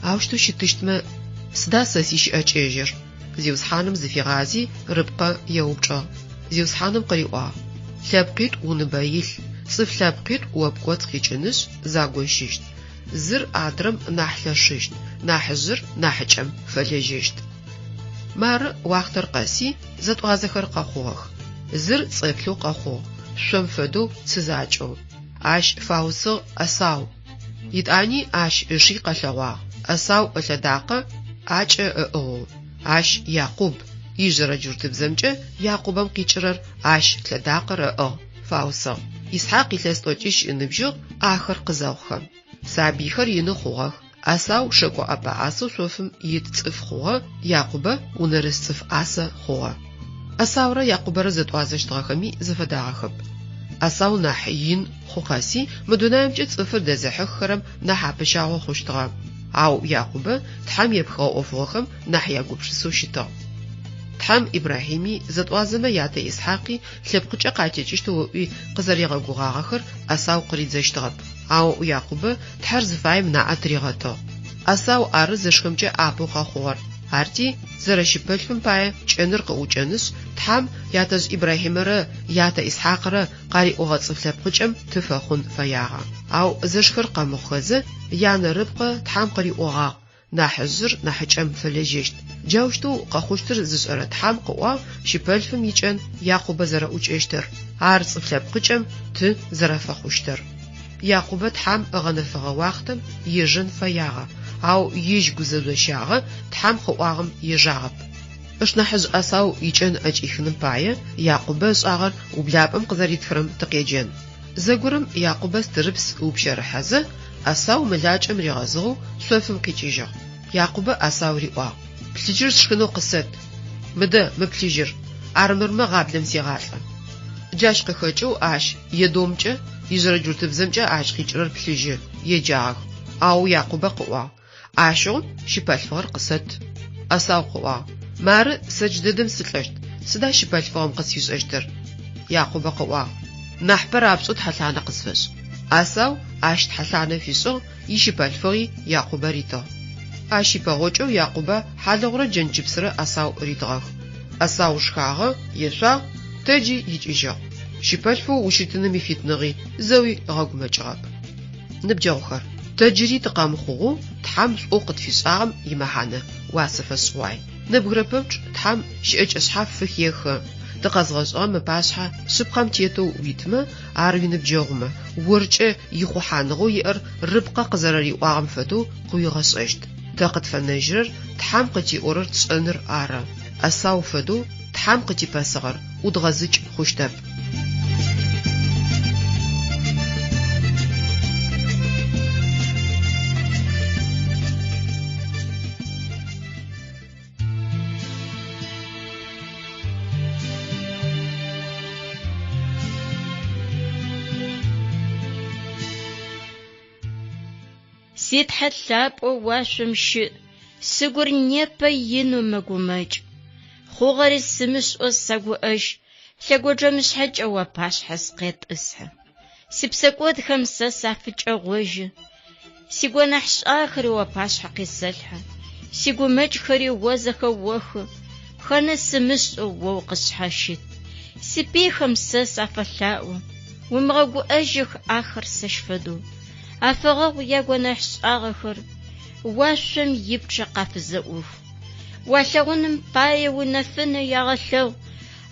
أوشتو شتشتما سدا ساسيش أجيجر زيوسحانم زفيغازي ربقة يوبجا زيوسحانم قريقوا لابقيت ونبايل صف لابقيت وابقوات خيجنش زاغوشيشت زر أدرم نحلششت نحزر نحجم فلجشت مار وقتر قاسي زت غازخر قخوخ زر صيفلو قخو شم فدو تزاجو عش فاوسو أساو يداني عش إشي قلوا أساو أتداقة عش أو عش يعقوب يجرى جرت بزمجة يعقوبم قيشرر عش تداقة رأو فاوسو إسحاق يتلستوجيش إنبجو آخر قزاوخم سابيخر ينخوغ أساو شكو أبا أسو سوفم يتصف خوغ يعقوبة ونرسف أسا خوغ أساورا يعقوبة رزتوازشتغخمي زفداغخب أساو ناحيين خوخاسي مدونايم جتصفر دزحخرم نحابشاغو خوشتغم أو يعقوبة تحام يبخو أفوخم ناحيا قبشسو شتا تحام إبراهيمي زتوازما ياتا إسحاقي لبقجا قاتيجشتو وقوي قزريغا قوغاغخر أساو قريد زشتغب أو يعقوبة تحر زفايم ناعتريغتا أساو أرزشخمجا أبو خاخور أرتي زرشبلفم باي جنر قوجنس تحام ياتز إبراهيم را ياتا إسحاق را قاري أغاصف لبقجم تفاخون فياغا أو زشخر قامخوزة يانا ربقى تحام قاري أغاغ نحزر نحجم فلجيشت جاوشتو قاخوشتر زسورة تحام قوا شبلفم يجن يعقوبة زرا أوجيشتر عارصف لبقجم ت زرفاخوشتر يعقوبة تحام أغنفغا واختم يجن فياغا أو يج جزدوشاغا تحام خواغم يجاغب إش نحز أساو يجن أجيخنم باية يعقوبة صاغر وبلابم قذريت فرم تقيجن زغورم يعقوبة ستربس وبشرحزة أساو ملاجم رغزغو سوفم قيجيجا يعقوبة أساو ريوا بلجر شخنو قصد مدى مبلجر أرمرما غابلم سيغالة جاش قخجو آش يدومجا يجرى جرت بزمجا آش خيجرر بلجر يجاغ أو يعقوبة قوا آشون شبالفغر قصد أساو قوا مار سجددم ستلشت سدا شبالفغم قصيوز أجدر يعقوبة قوا نحبر عبسود حسانا قصفش أساو آشت حسانا فيسو يشبالفغي يعقوبة ريتا آشي بغوچو يعقوبة حالغرة جنجبسرة أساو ريتغاغ أساو شخاغة يشاغ تجي يجيجا شبالفو وشتنمي فيتنغي زوي غاق مجغاب نبجاوخر تجري تقام خوغو تحام سقوقت في ساعم يمحانا واسف الصواي نبغربوش تحام شئج أصحاف فخيخ تقازغزغا مباشحة سبقام تيتو ويتما عاري نبجاوغما ورجع يخو حانغو يقر ربقا قزراري واغم فتو قوي غصعشت تاقت فنجرر تحام قتي أورر تسأنر آرا أساو فتو تحام قتي باسغر ودغزج خوشتاب سيد حلاب واشمش سجور نيبا ينو مجومج خوغر السمس أسقو أش لقو جمش حج أو باش حسقيت أسها سبسقود 5 سافج أغوج سيقو نحش آخر وباش حقي السلحة سيقو مجخري وزخ وخ خان السمس ووقش حاشت سبي 5 سافلاو ومغو أجخ آخر سشفدو أفغو يقو نحش آخر واشم يبتش قاف الزؤوف واشغن باي ونفن يغشو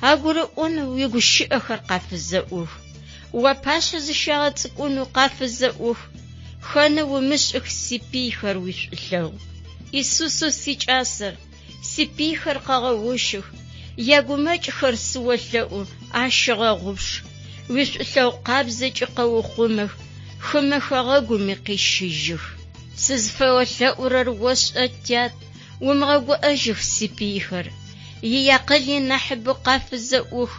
أقول أنو يقش آخر قاف الزؤوف وباش زشاغ تكونو قاف الزؤوف خان ومش سيبي خرويش لو يسوسو سيج أسر سيبي خرقاغوشخ يقو مج خرسو لو عشغاغوش وش لو قابزج قو خمخ خمخ غاقو مقيشيجخ سزفولأورر وشأتيات ومغوأجخ سبيخر يقلي نحب قافز أوخ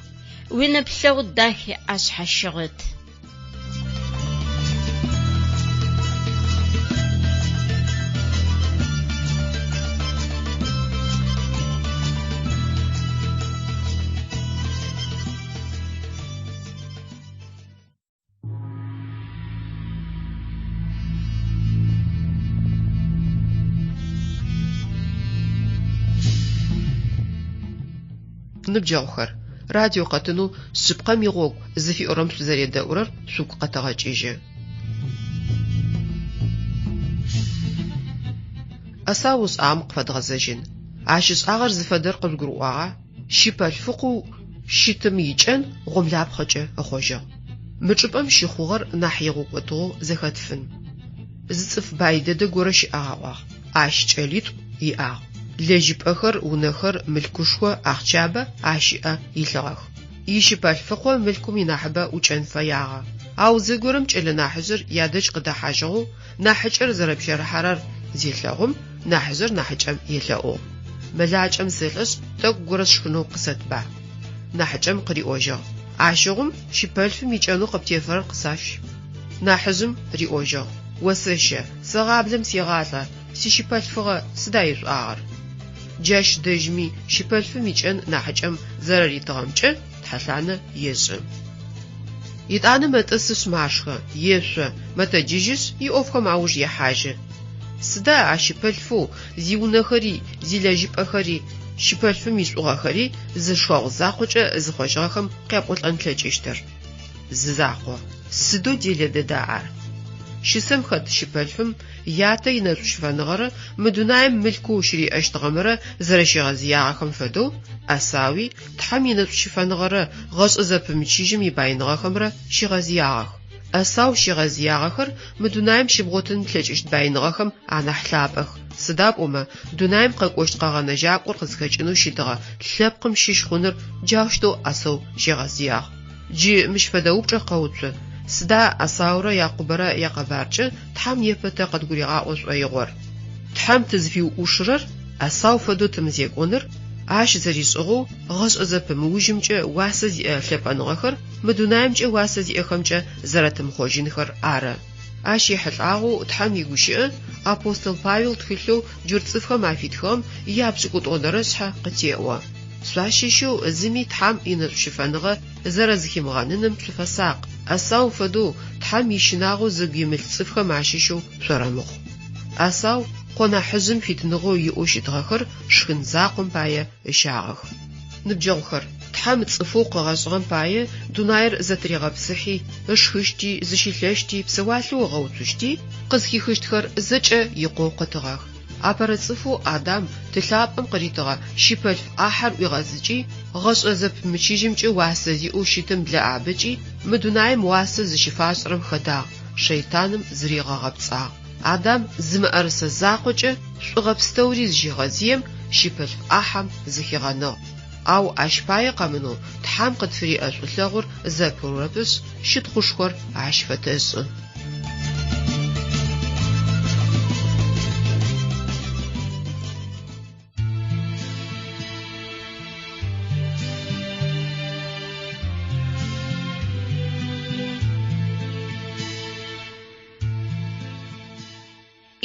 ونبلغ داخي أشحشغت نبجاوخر راديو قطنو سبقا ميغوك زفي أورام سوزاريدا أورار سوق قطاغاج إيجي أساوس عمق فدغزاجين عاشس أغر زفادر قلقرواغا شيبال فقو شيتم يجان غملاب خجا أخوجا مجبام شيخوغر ناحيغوك وطو زخاتفن زتصف بايدة دا غورش أغاواغ عاش جاليت يأغ لجب أخر ونخر ملكوشوا أخشابة عاشئة يلغخ يشبال فقوة ملكو يناحبة وچن فياغا أو زيغورم چل ناحجر يادج قدا حاجغو ناحجر زربشر حرار زيلغم ناحجر ناحجم يلغو ملاجم زلش تاق غورس شكنو قصد با ناحجم قريوجا عاشغم شبال فميچانو قبتيفر قصاش ناحزم ريوجا وسشة سغابلم سيغالا سيشبال فغا سداير آغر جاش دجمي شبال فميچن ناحجم زرري طغمچ تحلانه يزم يتانا متأسس ماشخه يشو متى جيجس يوفخ معوج يحاجه سدا عشبال فو زيونخري زيلاجب أخري شبال فميسوغا خري زشوغ زاقوچ زخوشغخم قيبقل انتلجشتر زاقو سدو ديلي دداعر شسم خد شبالفم ياتا ينرشفانغر مدونايم ملكو شري اشتغمر زرشيغ زياغخم فدو أساوي تحم ينرشفانغر غش زبمچيجم يباينغخمر شيغ زياغخ أساو شيغ زياغخر مدونايم شبغوتن تلجشت باينغخم عنحلابخ سداب أما دونايم قاقوشت قاغانجاق ورقزخجنو شيدغا تلبقم شيشخونر جاوشتو أساو شيغ زياغ جي مش فداوبجا قاوتسو سدا أساورا ياقوبرا ياقبارچ تحم يفتا قد غوريغا اوش ايغور تحم تزفيو اوشرر أساو فدو تمزيق اونر عاش زريسغو غش ازبموجمچ واسز خلبانغخر مدونايمچ واسز يخمچ زرتم خوجينخر اره عاش يحلعو تحم يغوشي апостол Павел тхылъэу джурцыфхэм афитхэм ябжыкӏут ӏонэрышъхьэ къытеӏо. Шъуашэщэу зыми тхьам инэшъущыфэныгъэ зэрэзыхимыгъэныным шъуфэсакъ. Асау фэдэу тхьам ищынагъэу зыгу имылъ цӏыфхэм ащэщэу шъуэрэмыгъу. Асау къонахьыжъым фитыныгъэу иӏэу щытыгъэхэр шхын закъом пае ыщагъэх. Ныбджэгъухэр тхьам цӏыфэу къыгъэшӏыгъэм пае дунаир зэтригъэпсыхьи, ышхыщти, зыщилъэщти, псэуалъэу ыгъэуцущти, къызхихыщтхэр зэкӏэ икъоу къэтыгъэх. Апэрэ цӏыфэу Адам тылъапӏэм къыритыгъэ щипэлъ ӏахьэр ӏуигъэзыкӏи, гъэшӏэ зэпымычыжьымкӏэ уасэ зиӏэу щытым блэӏабыкӏи, мы дунаим уасэ зыщыфашӏэрэм хэтагъ, шэйтаным зыригъэгъэпцӏагъ. Адам зымыӏэрысэ закъокӏэ шӏугъэпстэури зыщигъэзием щипэлъ ӏахьэм зыхигъэныгъ. Ау ащ пае къэмынэу тхьам къытфыриӏэшӏулъэгъур зэпыурэпышъ щытхъушхор ащ фэтэшӏы.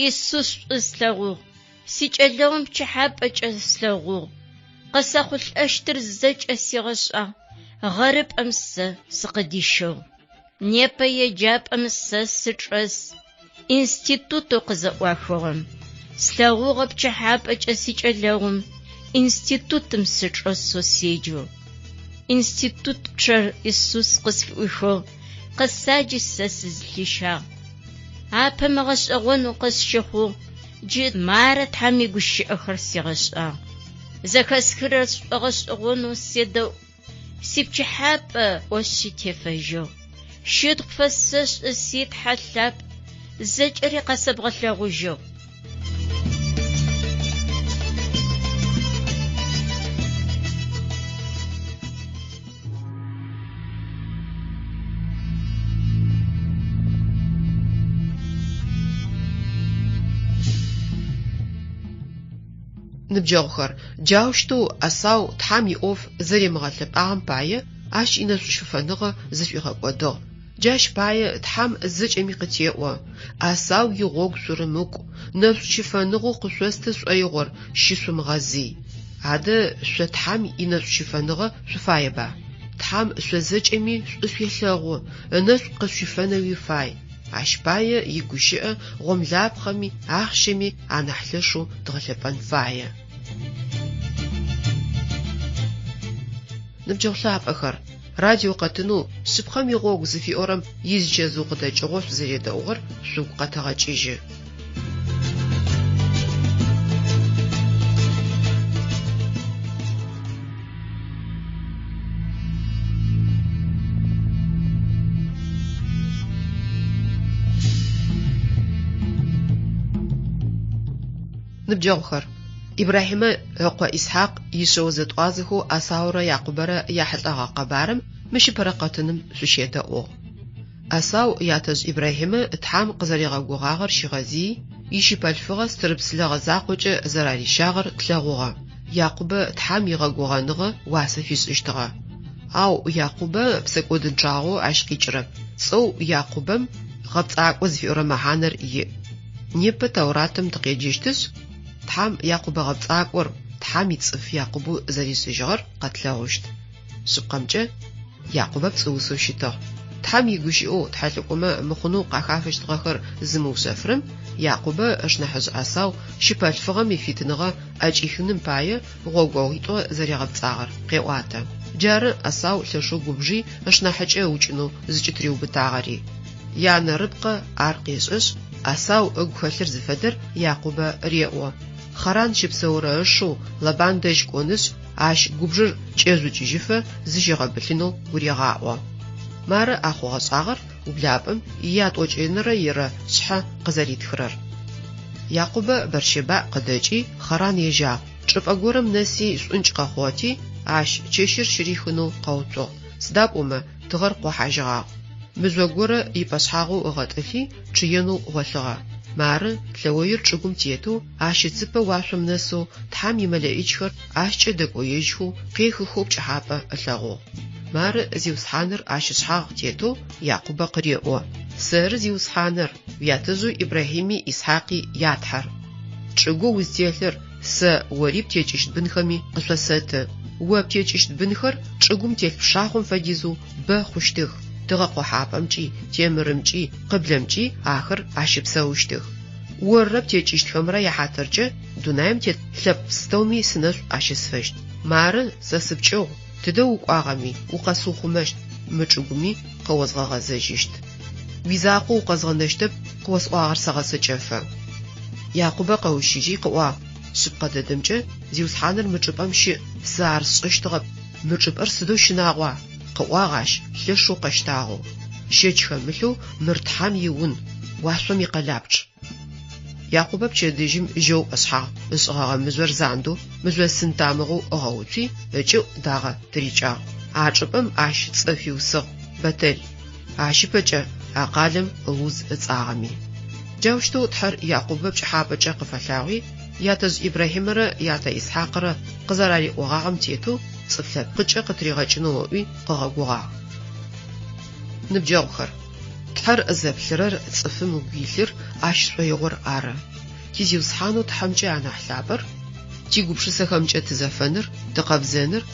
Иисус слъэгъугъ, сикӏэлэгъум пчыхьапӏэкӏэ слъэгъугъ, къэсэхъулӏэщтыр зэкӏэ сигъэшӏагъ, гъэрыпӏэм сэ сыкъыдищыгъ. Непэ еджапӏэм сэ сычӏэс, институтэу къызэӏуахыгъэм. Слъэгъугъэ пчыхьапӏэкӏэ сикӏэлэгъум, институтым сычӏэсэу седжэу. Институт пчъэр Иисус къысфиӏуихыгъ, къэсаджи сэ сызлъищагъ. Апэ мэгъэшӏэгъонэу къэсщыхъугъ, джы марэ тхьам игущыӏэхэр сигъэшӏагъ. Зэхэсхырэр сшӏогъэшӏэгъонэу седэӏу, сипчыхьапӏэ ӏощи тефэжьыгъ. Щытхъу фэсэшӏы ситхьэ лъапӏ, зэкӏэри къэсэбгъэлъэгъужьыгъ. Ныбджэгъухэр джаущтэу асау тхьам иӏоф зэремыгъэлъэпӏагъэм пае ащ инэшъушъыфэныгъэ зыфигъэкӏодыгъ. Джащ пае тхьам зэкӏэми къытеӏо. Асау игъогу шъурымыкӏу, нэшъущыфэныгъэу къышъостэ шӏоигъор щышъумыгъэзый. Адэ шъо тхьам инэшъущыфэныгъэ шъуфаеба? Тхьам шъозэкӏэми шӏушъулъэгъу, нэшъу къысшъуифэнэуи фай. Ащ пае игущыӏэ гъомлапхъэми ахъщэми анахь лъэшэу дгъэлъэпӏэн фае. Ныбджэгъу-лъапӏэхэр, радио къэтынэу шъыпкъэм игъогу зыфиӏорэм изджэзэу къыдэкӏыгъо шъузэредэӏугъэр шъугу къэтэгъэкӏыжьы. Ныбджэгъухэр, Ибрахимэ ыкъо Исхьакъ ишъэу зэтӏуазэхэу Асаурэ Якъубэрэ яхьылӏэгъэ къэбарым мыщыпэрэ къэтыным шъущедэӏугъ. Асау ятэжъ Ибрахимэ тхьам къызэригъэгугъагъэр щыгъэзии, ищыпэлъфыгъэ стырыпсылэгъэ закъокӏэ зэрарищагъэр тлъэгъугъэ. Якъубэ тхьам игъэгугъэныгъэ уасэ фишӏыщтыгъэ. Ау Якъубэ псэкӏодынчъагъэу ащ къикӏырэп. Цӏэу Якъубэм гъэпцӏакӏо зыфиӏорэ мэхьанэр иӏ. Непэ Тауратым тыкъеджэщтышъ, тхьам Якъубэ гъэпцӏакӏор тхьам ицӏыф Якъубэу зэришӏыжьыгъэр къэтлъэгъущт. Шъыпкъэмкӏэ Якъубэ пцӏыусэу щытыгъ. Тхьам игущыӏэу тхьэлъыкӏумэ мыхъунэу къахэфыщтыгъэхэр зымыушъэфырым, Якъубэ ышнахьыжъ Асау щыпэлъфыгъэм ифитыныгъэ ӏэкӏихыным пае гъогогъитӏо зэрегъэпцӏагъэр къеӏуатэ. Джары Асау лъэшэу губжи ышнахьыкӏэ укӏынэу зыкӏытриубытагъэри. Янэ рыбкъэ ар къешӏышъ, Асау ыгу хэлъыр зыфэдэр Якъубэ реӏо. Харан щыпсэурэ ышъэу Лабан дэжь кӏонышъ, ащ губжыр кӏэжъукӏыжьыфэ зыщегъэбылъынэу гурегъаӏо. Мары ахъугъэшӏагъэр ублапӏэм ятӏокӏенэрэ ирэ шъхьэ къызэритхырэр. Якъубэ Бэрщэбаӏ къыдэкӏи Харан ежьагъ. Чӏыпӏэ горэм нэси шӏункӏ къэхъоти, ащ чэщыр щырихынэу къэуцугъ. Сыдапӏомэ тыгъэр къохьажьыгъагъ. Мыжъо горэ ипӏэшъхьагъэу ыгъэтӏылъи чъыенэу гъолъыгъэ. Мары лъэоир чӏыгум тетэу ащыцыпэ уашъом нэсэу тхьам имэлэӏикӏхэр ащкӏэ дэкӏоежьхэу къехыхэу пкӏыхьапӏэ ылъэгъугъ. Мары зиусхьаныр ащышъхьагъ тетэу Якъубэ къыреӏо. Сэры зиусхьаныр уятэжъу Ибрахими Исхьакъи ятхьэр. Чӏыгу узтелъыр сэ ори птекӏыщт бынхэми къышъосэты. О птекӏыщт бынхэр чӏыгум телъ пшъахъом фэдизэу бэ хъущтых. Тыгъэ къохьапӏэмкӏи, темырымкӏи, къыблэмкӏи ахэр ащыпсэущтых. Оррэ птекӏыщтхэмрэ яхьатыркӏэ дунаим тет лъэпкъ пстэуми сынэшӏу ащысфэщт. Мары сэ сыпкӏыгъ. Тыдэ укӏуагъэми укъэсыухъумэщт, мы чӏыгуми къыозгъэгъэзэжьыщт. Уизакъоу укъэзгъэнэщтэп, къыосӏуагъэр сэгъэсэкӏэфэ. Якъубэ къэущыжьи къыӏуагъ. Шъыпкъэ дэдэмкӏэ зиусхьаныр мы чӏыпӏэм щыӏ, сэ ар сшӏыщтыгъэп. Мы чӏыпӏэр сыдэу щынагъуа? Къыӏуагъ ащ, лъэшэу къэщтагъэу. Щэч хэмылъэу мыр тхьам иун, уашъом икъэлапчъ. Якъубэ пчэдыжьым жьэу ӏышъхьагъ. Ышӏыгъэгъэ мыжъор занду, мыжъо сынтамыгъэу ыгъэуцуи ыкӏыӏу дагъэ тырикӏагъ. А чӏыпӏэм ащ цӏыф иусыгъ, Бэтэл. Ащыпэкӏэ а къалэм Луз ыцӏагъэми. Джаущтэу тхьэр Якъубэ пкӏыхьапӏэкӏэ къыфэлъагъуи, ятэжъ Ибрахимрэ ятэ Исхьакърэ къызэрариӏуагъагъэм тетэу цӏыф лъэпкъыкӏэ къытригъэкӏынэу ыӏуи къыгъэгугъагъ. Ныбджэгъухэр, тхьэр зэплъырэр цӏыфым ыгу илъыр ащ шӏоигъор ары. Тизиусхьанэу тхьэмкӏэ анахь лъапӏэр, тигупшысэхэмкӏэ тызэфэныр, тыкъэбзэныр,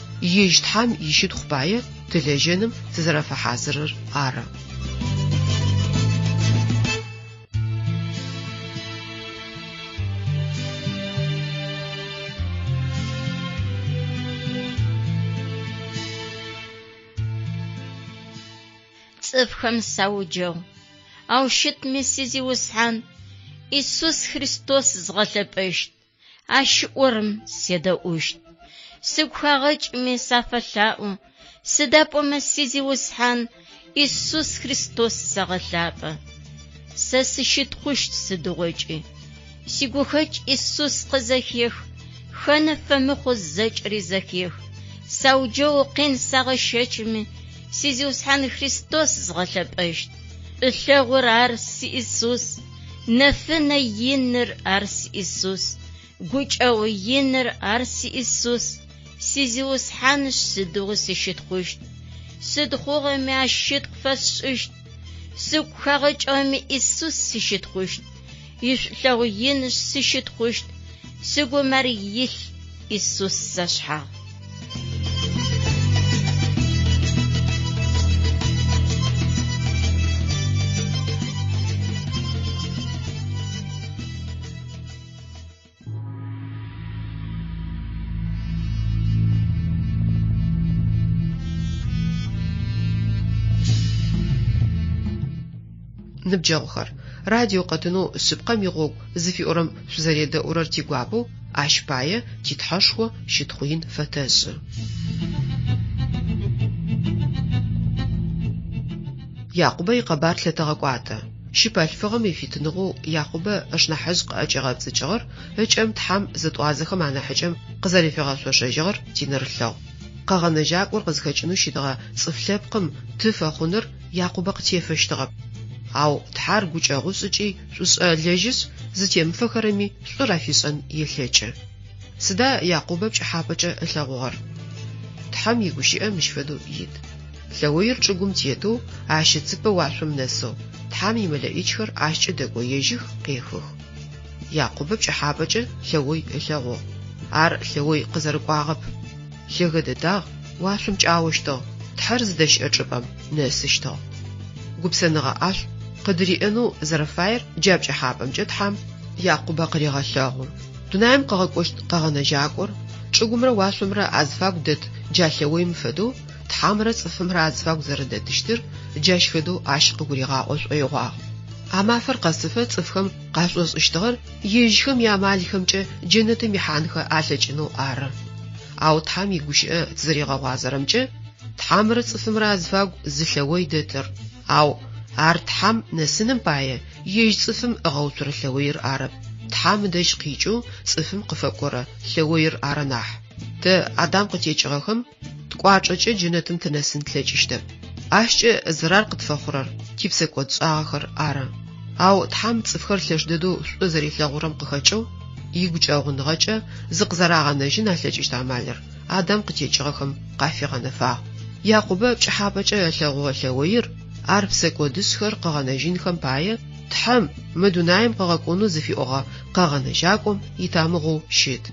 ежь тхьам ищытхъу пае тылэжьэным тызэрэфэхьазырыр ары. Цӏыфхэм сауджэу, ау щытми сизиусхьан, Иисус Христос згъэлъэпӏэщт, ащыӏорым седэӏущт. Сыгу хагъэкӏми сафэлъаӏу, сыдапӏомэ сизиусхьан, Иисус Христос сэгъэлъапӏэ. Сэ сыщытхъущт сыдыгъокӏи. Сигухэкӏ Иисус къызэхех, хэнэ фэмыхъу зэкӏри зэхех. Сауджэу къин сагъэщэкӏми, сизиусхьан Христос згъэлъэпӏэщт. Ӏылъэгъур ар си Иисус, нэфынэ иныр ар си Иисус. гучӏэу иныр ар Иисус сизиусхьанщ сыдыгъу сыщытхъущт. Сыд хъугъэми ащ щытхъу фэсшӏыщт. Сыгу хагъэкӏэми Иисус сыщытхъущт. Ишӏулъэгъу инщ сыщытхъущт. Сыгум ар илъ Иисус зэшъхьагъ. Ныбджэгъухэр, радио къэтыну шъыпкъэм игъогу зыфиӏорэм шъузэредэӏурэр тигуапэу ащ пае титхьэшхо щытхъуин фэтэжъы. Якъубэ икъэбар лъэтэгъэкӏуатэ. Щыпэлъфыгъэм ифитыныгъэу Якъубэ ышнахьыжь къыӏэкӏыгъэпцӏыкӏыгъэр ыкӏэм тхьам зэтӏуазэхэм анахьыкӏэм къызэрефигъэшъошэжьыгъэр тинырылъэгъу. Къэгъэнэжьакӏор къызхэкӏынэу щыдэгъэ цӏыф лъэпкъым тыфэхъуныр Якъубэ къытефэщтыгъэп. Ау тхьар гукӏэгъу шӏыкӏи шӏушӏэлэжьышъ зытемыфэхэрэми шӏур афишӏэн елъэкӏы. Сыда Якъубэ пкӏыхьапӏэкӏэ ылъэгъугъэр? Тхьам игущыӏэ мыщ фэдэу ит. Лъэуеир чӏыгум тетэу ащыцыпэ уашъом нэсэу тхьам имэлэӏикӏхэр ащкӏэ дэкӏоежьых, къехых. Якъубэ пкӏыхьапӏэкӏэ лъэуей ылъэгъугъ. Ар лъэуей къызэрыкӏуагъэп. Лъэгэ дэдагъ, уашъом кӏауэщтыгъ, тхьэр зыдэщыӏэ чӏыпӏэм нэсыщтыгъ. Гупсэныгъэ ӏашӏу къыдриӏэнэу зэрэфаер джа пкӏыхьапӏэмкӏэ тхьам Якъубэ къыригъэлъэгъу. Дунаим къэгъэкӏощт къэгъэнэжьакӏор чӏыгумрэ уашъомрэ азфагу дэт джа лъэуейм фэдэу тхьамрэ цӏыфымрэ азфагу зэрэдэтыщтыр джащ фэдэу ащ къыгуригъаӏошӏоигъуагъ. А мафэр къэсыфэ цӏыфхэм къашӏошӏыщтыгъэр ежьхэм ямалхэмкӏэ джэнэтым ихьанхэ алъэкӏынэу ары. Ау тхьам игущыӏэ зыригъэгъуазэрэмкӏэ тхьамрэ цӏыфымрэ азфагу зылъэуей дэтыр. Ау ар тхьам нэсыным пае ежь цӏыфым ыгъэуцурэ лъэуеир арэп. Тхьам дэжь къикӏэу цӏыфым къыфэкӏорэ лъэуеир ары нахь. Тэ Адам къытекӏыгъэхэм ткӏуачӏэкӏэ джэнэтым тынэсын тлъэкӏыщтэп. Ащкӏэ зырар къытфэхъурэр типсэкӏод шӏагъэхэр ары. Ау тхьам цӏыфхэр лъэш дэдэу шӏу зэрилъэгъурэм къыхэкӏэу игукӏэгъуныгъэкӏэ зыкъызэрагъэнэжьын алъэкӏыщт амалыр Адам къытекӏыгъэхэм къафигъэнэфагъ. Якъубэ пкӏыхьапӏэкӏэ ылъэгъугъэ лъэуеир ар псэкӏодышъхэр къэгъэнэжьынхэм пае тхьэм мы дунаим къэгъэкӏонэу зыфиӏогъэ къэгъэнэжьакӏом итамыгъэу щыт.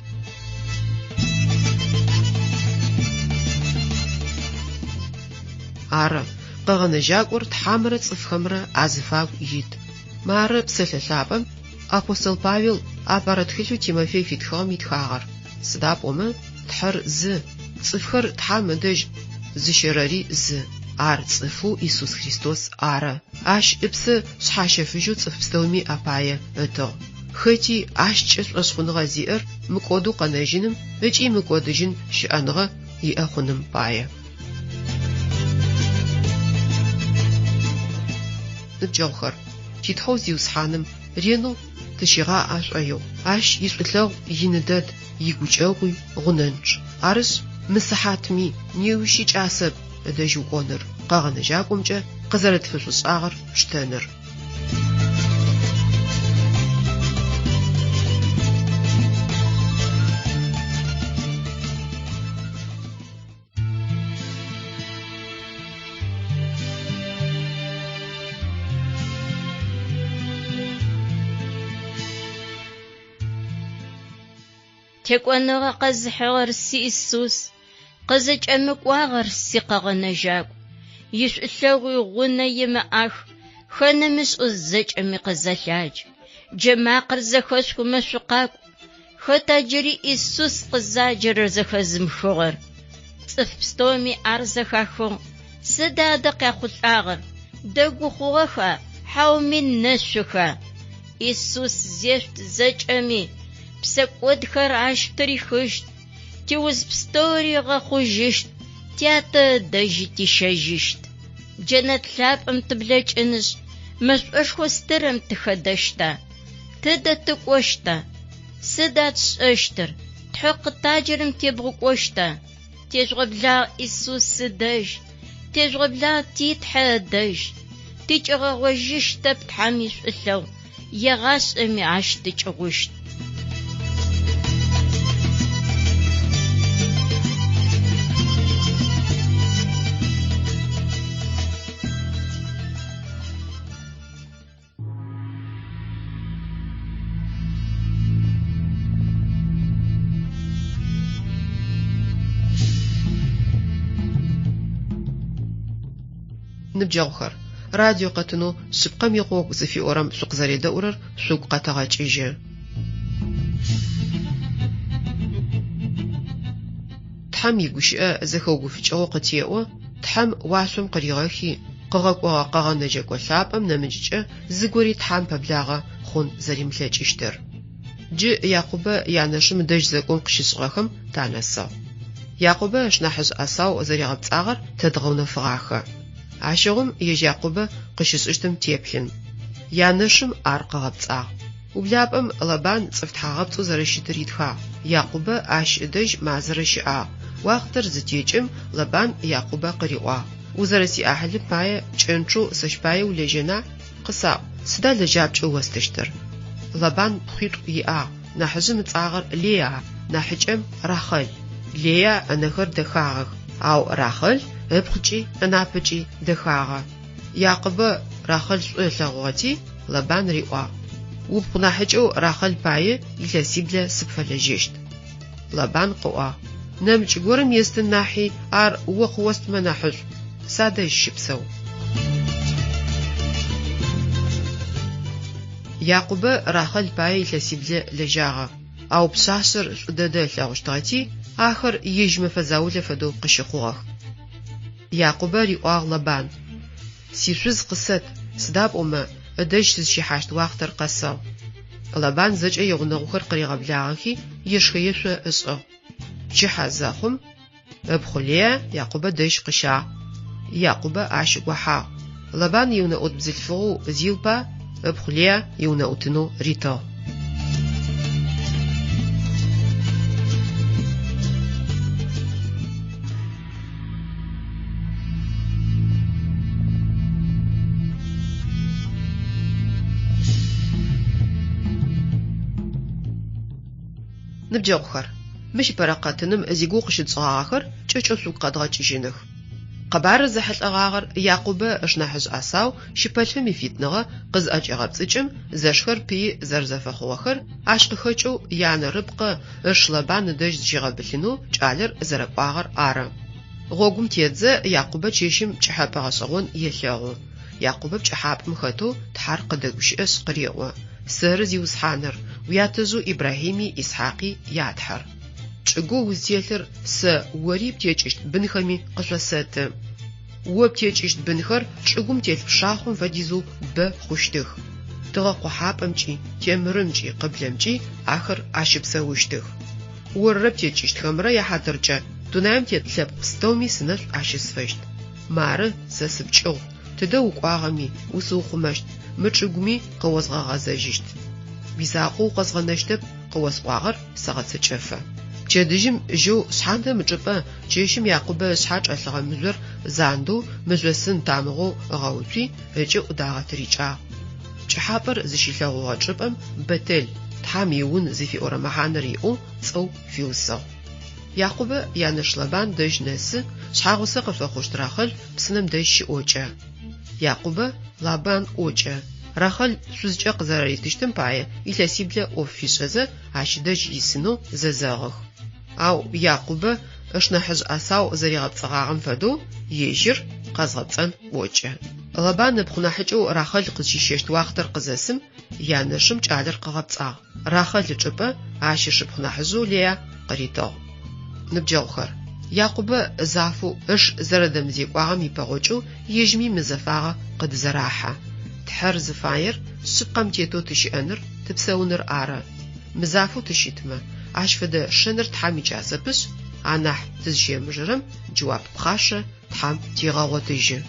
Ары, къэгъэнэжьакӏор тхьамрэ цӏыфхэмрэ азыфагу ит. Мары псэлъэлъапӏэм апостол Павел апэрэ тхылъэу Тимофей фитхыгъэм итхагъэр. Сыда пӏомэ тхьэр зы, цӏыфхэр тхьам ыдэжь зыщэрэри зы. Ар цӏыфу Иисус Христос ары. Ащ ыпсы шъхьащэфыжьэу цӏыф пстэуми апае ытыгъ. Хэти ащкӏэ шӏошъхъуныгъэ зиӏэр мыкӏодэу къэнэжьыным ыкӏи мыкӏодыжьын щыӏэныгъэ иӏэ хъуным пае. Ныбджэгъухэр, титхъэу зиусхьаным ренэу тыщигъаӏашӏоигъу. Ащ ишӏулъэгъу ины дэд, игукӏэгъуи гъунэнкӏ. Арышъ мысыхьатми неущи кӏасэп ыдэжь укӏоныр. Къэгъэнэжьакӏомкӏэ къызэрэтфышӏушӏагъэр штэныр. Текӏоныгъэ къэзыхьыгъэр Иисус, къызыкӏэмыкӏуагъэр къэгъэнэжьакӏу. Ишӏулъэгъуи гъунэ имыӏэх, хэнэмышӏ зэкӏэми къызэлъадж. Джэмакъыр зэхэшхумэ шъукъакӏу. Хэта джыри Иисус къызаджэрэр зэхэзымхыгъэр? Цӏыф пстэуми ар зэхахыгъ. Сыда адэ къяхъулӏагъэр? Дэгу хъугъэха, хьауми нэшъуха. Иисус зешӏу зэкӏэми псэкӏодхэр ащ тырихыщт. Тиуз пстэури гъэхъужьыщт, тятэ дэжьи тищэжьыщт. Джэнэт лъапӏэм тыблэкӏыныщ, мэшӏошхо стырэм тыхэдэщта. Тыдэ тыкӏощта? Сыда тшӏэщтыр? Тхьэ къытаджэрэм тебгъукӏощта. Тежъугъэблагъ Иисус ыдэжь, тежъугъэблагъ титхьэ ыдэжь. Тикӏыгъэгъожьыщтэп тхьэм ишӏулъэгъу, егъашӏэми ащ тыкӏыгъущт. Ныбджэгъухэр, радио къэтынэу шъыпкъэм игъогу зыфиӏорэм шъукъызэредэӏурэр шъугу къэтэгъэкӏыжьы. Тхьэм игущыӏэ зэхэугуфыкӏыгъэу къытеӏо, тхьэм уашъом къыригъэхи, къыгъэкӏогъэ къэгъэнэджэкӏо лъапӏэм нэмыкӏкӏэ зыгори тхьэм пэблагъэ хъун зэримылъэкӏыщтыр. Джы Якъубэ янэшым дэжь зэкӏом къыщишӏыгъэхэм танэсыгъ. Якъубэ ышнахьыжъ ӏэсау зэригъэпцӏагъэр тэдгъэунэфыгъахэ. Ащыгъум ежь Якъубэ къыщышӏыщтым теплъын. Янэшым ар къыгъэпцӏагъ. Ублапӏэм Лабан цӏыф тхьагъэпцӏэу зэрэщытыр итхагъ. Якъубэ ащ дэжь мазэрэ щыӏагъ. Уахътэр зытекӏым Лабан Якъубэ къыриӏуагъ. Узэрэсиӏахьылым пае кӏэнчъэу сэшъпае улэжьэна? Къысаӏу, сыда лэжьапкӏэ уэстыщтыр? Лабан пхъуитӏу иӏагъ. Нахьыжъым ыцӏагъэр Лея, нахьыкӏэм Рахъэл. Лея ӏэнэхэр дэхагъэх, ау Рахъэл ыпхъыкӏи ӏэнапыкӏи дэхагъэ. Якъубэ Рахъэл шӏу ылъэгъугъэти, Лабан риӏуагъ. Упхъу нахьыкӏэу Рахъэл пае илъэсиблэ сыпфэлэжьэщт. Лабан къыӏуагъ. Нэмыкӏ горэм естын нахьи ар о къыостмэ нахьышӏу. Садэжь щыпсэу. Якъубэ Рахъэл пае илъэсиблэ лэжьагъэ. Ау пшъашъэр шӏу дэдэ ылъэгъущтыгъэти, ахэр ижь мэфэзаулэ фэдэу къыщыхъугъэх. Якъубэ риӏуагъ Лабан. Сишъуз къысэт, сыда пӏомэ, ыдэжь сызщихьащт уахътэр къэсыгъ. Лабан зэкӏэ игъунэгъухэр къыригъэблагъэхи, ешхэ-ешъо ышӏыгъ. Пчыхьэ зэхъум ыпхъу Лея Якъубэ дэжь къыщагъ. Якъубэ ащ гохьагъ. Лабан иунэӏут бзылъфыгъэу Зилпа, ыпхъу Лея иунэӏутынэу ритыгъ. Ныбджэгъухэр, мыщ пэракъэтыным зигу къыщыцӏыгъагъэхэр кӏэкӏэ шъугу къэдгъэкӏыжьыных. Къэбарыр зэхьылӏэгъагъэр Якъубэ ышнахьыжъ ӏасау щыпэлъым ифитныгъэ къызӏэкӏэгъэпцӏыкӏым зэшхэр пии зэрзэфэхъугъэхэр ащ къыхэкӏэу янэ рыбкъэ ыш Лабан ыдэжь зыщигъэбылъынэу кӏалэр зэрэкӏуагъэр ары. Гъогум тедзэ Якъубэ чэщым кӏыхьэпэ гъэшӏэгъон елъэгъу. Якъубэ пкӏыхьапӏэм хэтэу тхьар къыдэгущыӏэшъ къыреӏо. Сэры зиусхьаныр, уятэжъу Ибрахими Исхьакъи ятхьэр. Чӏыгу узтелъыр сэ ори птекӏыщт бынхэми къышъосэты. О птекӏыщт бынхэр чӏыгум телъ пшахъум фэдизэу бэ хъущтых. Тыгъэ къухьапӏэмкӏи, темырымкӏи, къыблэмкӏи ахэр ащыпсэущтых. Орырэ птекӏыщтхэмрэ яхьатыркӏэ дунаим тет лъэпкъ стэуми сынэшӏу ащысфэщт. Мары сэ сыпкӏыгъ. Тыдэ укӏуагъэми усыухъумэщт. Мы чӏыгуми къыозгъэгъэзэжьыщт. Уизакъоу къэзгъэнэщтэп, къыосӏуагъэр сэгъэцэкӏэфэ. Пчэдыжьым жьэу шъхьантэ мычӏыпӏэ чэщым Якъубэ ышъхьэ кӏэлъыгъэ мыжъор зандэу мыжъосын тамыгъэу ыгъэуцуи ыкӏи ӏудагъэтырикӏагъ. Пкӏыхьапӏэр зыщилъэгъугъэ чӏыпӏэм Бетел тхьам иун зыфиӏорэ мэхьанэр иӏэу цӏэу фиусыгъ. Якъубэ янэшъ Лабан дэжь нэсы шъхьагъусэ къыфэхъущт Рахъэл псынэм дэжь щыӏокӏэ. Якъубэ Лабан ӏокӏэ. Рахъэл шъузкӏэ къызэрэритыщтым пае илъэсиблэ ӏоф фишӏэзэ ащ дэжь исынэу зэзэгъых. Ау Якъубэ ышнахьыжъ ӏасау зэригъэпцӏыгъагъэм фэдэу ежьыр къэзгъэпцӏэн ӏокӏэ. Лабан ыпхъу нахьыкӏэу Рахъэл къызщищэщт уахътэр къызэсым янэшым кӏалэр къыгъэпцӏагъ. Рахъэл ычӏыпӏэ ащ ышыпхъу нахьыжъэу Лея къыритыгъ. Ныбджэгъухэр, Якъубэ зафэу ыш зэрэдэмызекӏуагъэм ипэгъокӏэу ежьми мызэфагъэ къыдзэрахьэ. Тхьэр зыфаер шъыпкъэм тетэу тыщыӏэныр, тыпсэуныр ары. Мызафэу тыщытмэ, ащ фэдэ шэныр тхьам икӏасэпышъ, анахь тызщемыжьэрэм джэуап пхъашъэ, тхьам тегъэгъотыжьы.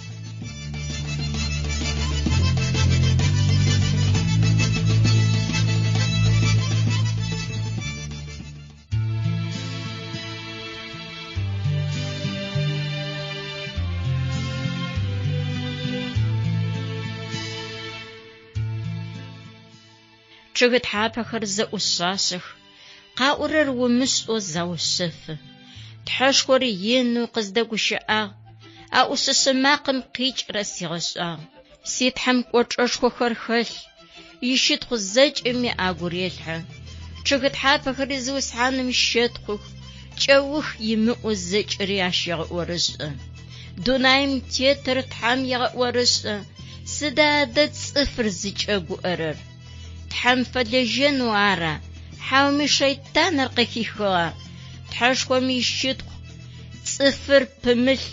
Чъыг тхьапэхэр зэӏусшъашъэх, къаӏорэр умышӏэу заушъэфы. Тхьэшхор инэу къыздэгущыӏагъ, а ӏушъышъэ макъым къикӏрэ сигъэшӏагъ. Ситхьэм кӏочӏэшхохэр хэлъ, ищытхъу зэкӏэми агурелъхьэ. Чъыг тхьапэхэри зыусхьаным щэтхъух, кӏэух имыӏэу зэкӏэри ащ егъэӏорышӏэ. Дунаим тетр тхам ягъорыш сыда цифр зычӏэгуӏэрэр. Тхьам фэлэжьэну ара. Хьауми шайтаныр къыхихыгъа. Тхьэшхуэми щытхъу. Цифр пымылъ.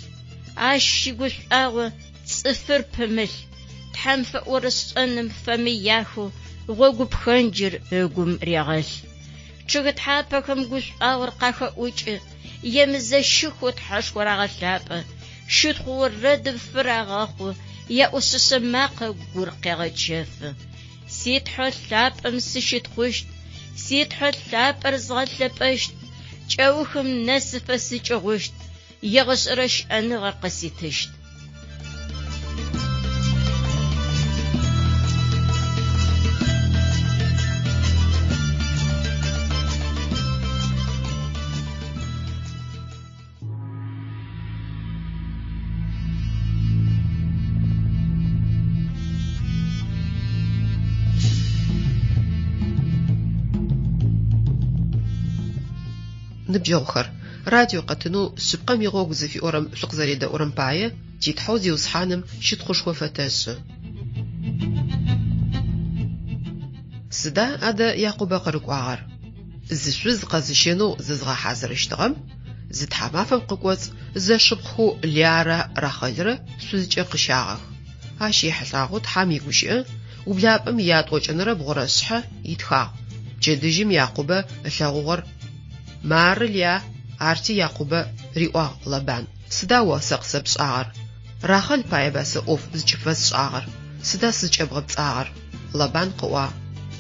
Ащ игушӏуагъо цифр пымылъ. Тхьам фэӏорышӏэным фэми яху гъогу пхэнджыр ыгум регъэлъ. Чъыг тхьапэхэм гушӏуагъор къахэӏукӏы. Емызэщыху тхьэшхуэр агъэлъапӏэ. Щытхъу орэдым фыр агъэхъу. Яӏусышъэ макъэ гур къегъэчэфы. Ситхьо лъапӏэм сыщытхъущт. Ситхьо лъапӏэр згъэлъэпӏэщт. Кӏэухым нэсыфэ сыкӏыгъущт. Егъышӏэрэ шӏэныгъэр къыситыщт. Ныбжьэгъухэр, радио къэтыну шъыпкъэм игъогу зыфиӏорэм шъукъызэредэӏорэм пае титхьэу зиусхьаным щытхъушхо фэтэшъы. Сыда адэ Якъубэ къырыкӏуагъэр? Зышъуз къэзыщэнэу зызгъэхьазырыщтыгъэм зы тхьамафэм къыкӏоцӏ зэшыпхъу Лярэ Рахъэлрэ шъузыкӏэ къыщагъэх. Ащ ехьылӏагъэу тхьам игущыӏэ ублапӏэм ятӏокӏынырэ бгъурэшъхьэ итхагъ. Джэдыжьым Якъубэ ылъэгъугъэр Мары Ля арти Якъубэ риӏуагъ Лабан. Сыда о сэ къысэпшӏагъэр? Рахъэл пае бэсэ ӏоф зыкӏыфэсшӏагъэр. Сыда сыкӏэбгъэпцӏагъэр? Лабан къыӏуагъ.